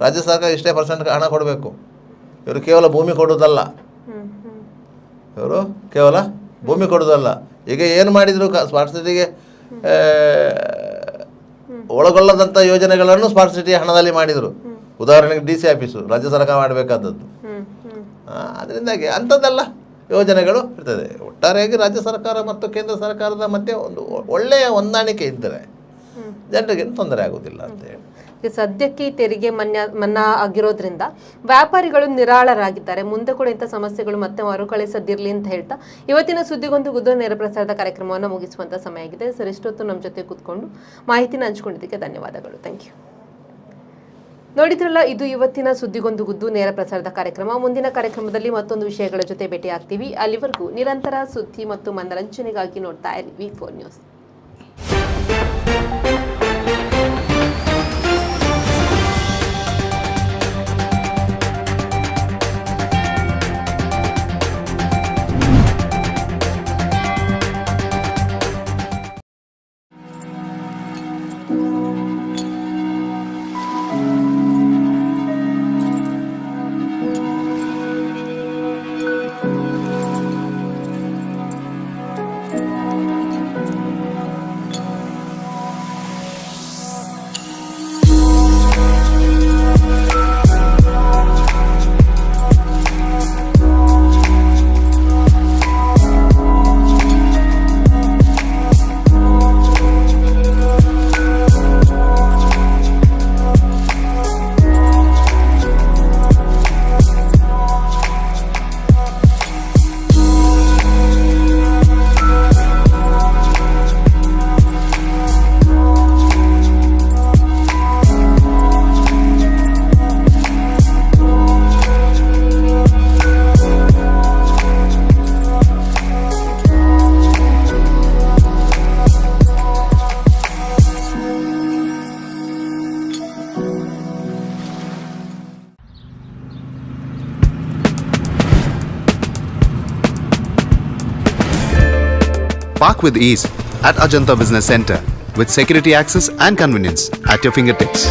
ರಾಜ್ಯ ಸರ್ಕಾರ ಇಷ್ಟೇ % ಹಣ ಕೊಡಬೇಕು. ಇವರು ಕೇವಲ ಭೂಮಿ ಕೊಡೋದಲ್ಲ, ಈಗ ಏನು ಮಾಡಿದರು ಸ್ಮಾರ್ಟ್ ಸಿಟಿಗೆ ಒಳಗೊಳ್ಳದಂಥ ಯೋಜನೆಗಳನ್ನು ಸ್ಮಾರ್ಟ್ ಸಿಟಿ ಹಣದಲ್ಲಿ ಮಾಡಿದರು. ಉದಾಹರಣೆಗೆ DC ಆಫೀಸು ರಾಜ್ಯ ಸರ್ಕಾರ ಮಾಡಬೇಕಾದದ್ದು. ಅದರಿಂದಾಗಿ ಅಂಥದ್ದೆಲ್ಲ ಯೋಜನೆಗಳು ಇರ್ತದೆ. ಒಟ್ಟಾರೆಯಾಗಿ ರಾಜ್ಯ ಸರ್ಕಾರ ಮತ್ತು ಕೇಂದ್ರ ಸರ್ಕಾರದ ಮಧ್ಯೆ ಒಂದು ಒಳ್ಳೆಯ ಹೊಂದಾಣಿಕೆ ಇದ್ದರೆ ಜನರಿಗೆ ತೊಂದರೆ ಆಗೋದಿಲ್ಲ ಅಂತೇಳಿ. ಸದ್ಯಕ್ಕೆ ಈ ತೆರಿಗೆ ಮನ್ನಾ ಆಗಿರೋದ್ರಿಂದ ವ್ಯಾಪಾರಿಗಳು ನಿರಾಳರಾಗಿದ್ದಾರೆ. ಮುಂದೆ ಕೂಡ ಇಂಥ ಸಮಸ್ಯೆಗಳು ಮತ್ತೆ ಮರುಕಳಿಸದಿರಲಿ ಅಂತ ಹೇಳ್ತಾ ಇವತ್ತಿನ ಸುದ್ದಿಗೊಂದು ಗುದ್ದು ನೇರ ಪ್ರಸಾರದ ಕಾರ್ಯಕ್ರಮವನ್ನು ಮುಗಿಸುವಂಥ ಸಮಯ ಆಗಿದೆ. ಸರ್, ಇಷ್ಟೊತ್ತು ನಮ್ಮ ಜೊತೆ ಕೂತ್ಕೊಂಡು ಮಾಹಿತಿನ ಹಂಚ್ಕೊಂಡಿದ್ದಕ್ಕೆ ಧನ್ಯವಾದಗಳು. Thank you. ನೋಡಿದ್ರಲ್ಲ, ಇದು ಇವತ್ತಿನ ಸುದ್ದಿಗೊಂದು ಗುದ್ದು ನೇರ ಪ್ರಸಾರದ ಕಾರ್ಯಕ್ರಮ. ಮುಂದಿನ ಕಾರ್ಯಕ್ರಮದಲ್ಲಿ ಮತ್ತೊಂದು ವಿಷಯಗಳ ಜೊತೆ ಭೇಟಿ ಆಗ್ತೀವಿ. ಅಲ್ಲಿವರೆಗೂ ನಿರಂತರ ಸುದ್ದಿ ಮತ್ತು ಮನರಂಜನೆಗಾಗಿ ನೋಡ್ತಾ ಇರಿ V4 news. Park with ease at Ajanta Business Center with security access and convenience at your fingertips.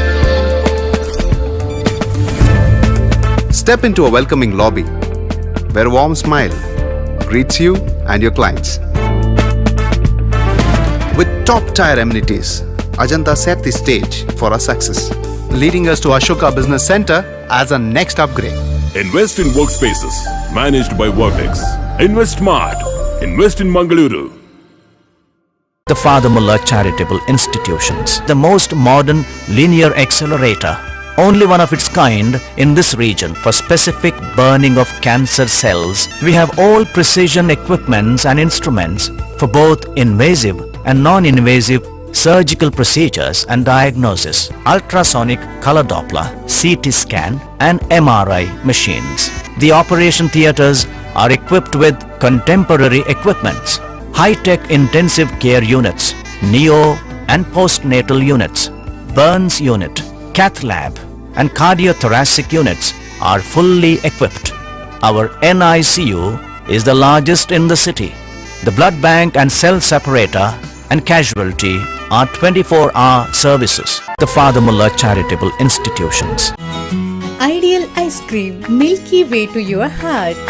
Step into a welcoming lobby where a warm smile greets you and your clients. With top-tier amenities, Ajanta set the stage for our success, leading us to Ashoka Business Center as a next upgrade. Invest in workspaces managed by Vertex. Invest smart. Invest in Mangaluru. The Father Mullah Charitable Institutions, the most modern linear accelerator, only one of its kind in this region for specific burning of cancer cells. We have all precision equipments and instruments for both invasive and non-invasive surgical procedures and diagnosis, ultrasonic color Doppler, CT scan and MRI machines. The operation theaters are equipped with contemporary equipments, high-tech intensive care units, neo and postnatal units, burns unit, cath lab and cardiothoracic units are fully equipped. Our NICU is the largest in the city. The blood bank and cell separator and casualty are 24-hour services. The Father Mullah Charitable Institutions. Ideal ice cream, milky way to your heart.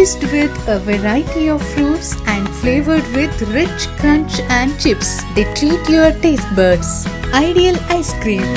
Teased with a variety of fruits and flavored with rich crunch and chips. They treat your taste buds. Ideal Ice Cream.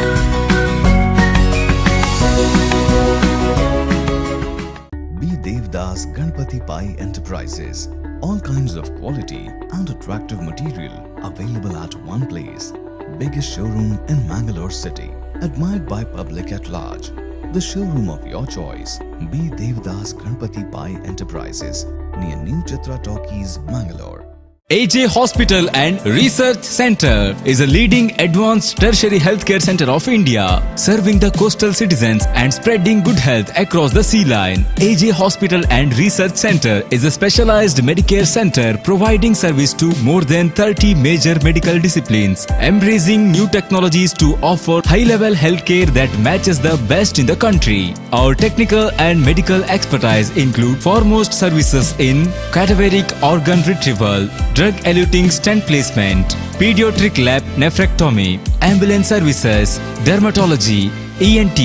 B. Devdas Ganpati Pai Enterprises. All kinds of quality and attractive material available at one place. Biggest showroom in Mangalore city. Admired by public at large. The showroom of your choice. B. Devdas Ganpati Pai Enterprises. Near New Chitra Talkies, Mangalore. AJ Hospital and Research Center is a leading advanced tertiary healthcare center of India, serving the coastal citizens and spreading good health across the sea line. AJ Hospital and Research Center is a specialized Medicare center providing service to more than 30 major medical disciplines, embracing new technologies to offer high-level healthcare that matches the best in the country. Our technical and medical expertise include foremost services in cadaveric organ retrieval, drug-eluting stent placement, pediatric lab nephrectomy, ambulance services, dermatology, ENT,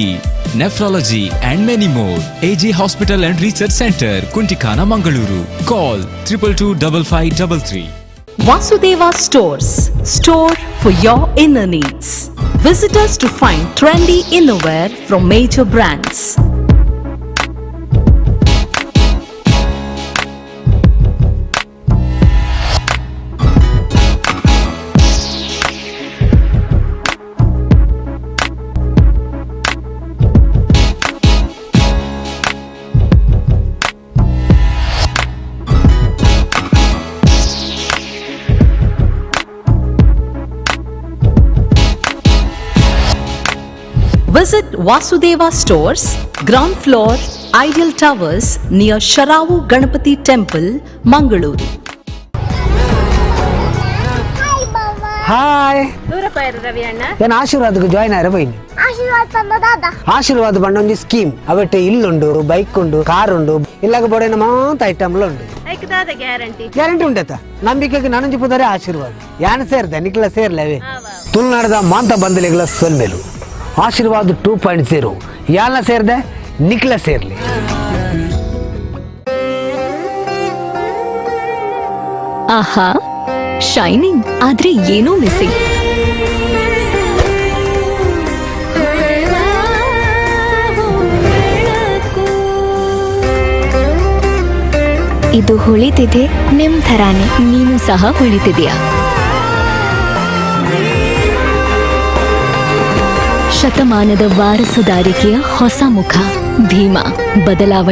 nephrology and many more. AJ Hospital and Research Center, Kuntikana, Mangaluru. Call 222553. Vasudeva Stores. Store for your inner needs. Visit us to find trendy innerwear from major brands. Visit Vasudeva Stores, ground floor, Ideal Towers near Sharavu Ganapati Temple, Mangaluru. Hi ಏನು ಆಶೀರ್ವಾದಕ್ಕೆ join ಆಯ್ರ ಬೈನಿ ಆಶೀರ್ವಾದ ಬಂಡ ಒಂದು scheme ಅವಟ್ಟೆ ಇಲ್ಲುಂಡು bike ಉಂಡು car ಉಂಡು ಇಲ್ಲಾಗ ಬೋಡೇನ ಮಾತ ಐಟಮ್ಲ ಉಂಡು guarantee ಉಂಟತ್ತ ನಂಬಿಕೆಗೆ ನನಂಜಿ ಪುದರೆ ಆಶೀರ್ವಾದ ಯಾನ ಸೇರ್ದೆ ನಿಕ್ಲ ಸೇರ್ಲೇವೆ ತುಳುನಾಡದ ಮಾಂತ ಬಂದಲಿಗಳ ಸೊಲ್ಮೇಲು ಆಶೀರ್ವಾದ 2.0 ಯಾಲ ಸೇರ್ದೆ ನಿಕ್ಲ ಸೇರ್ಲಿ. ಆಹಾ, ಶೈನಿಂಗ್ ಆದ್ರೆ ಏನೋ ಮಿಸ್ಸಿಂಗ್. ಇದು ಹೊಳಿತಿದೆ ನಿಮ್ ಥರಾನೇ. ನೀನು ಸಹ ಹೊಳಿತಿದ್ಯಾ. ಶತಮಾನದ ವಾರಸುದಾರಿಕೆಯ ಹೊಸ ಮುಖ ಭೀಮಾ. ಬದಲಾವಣೆ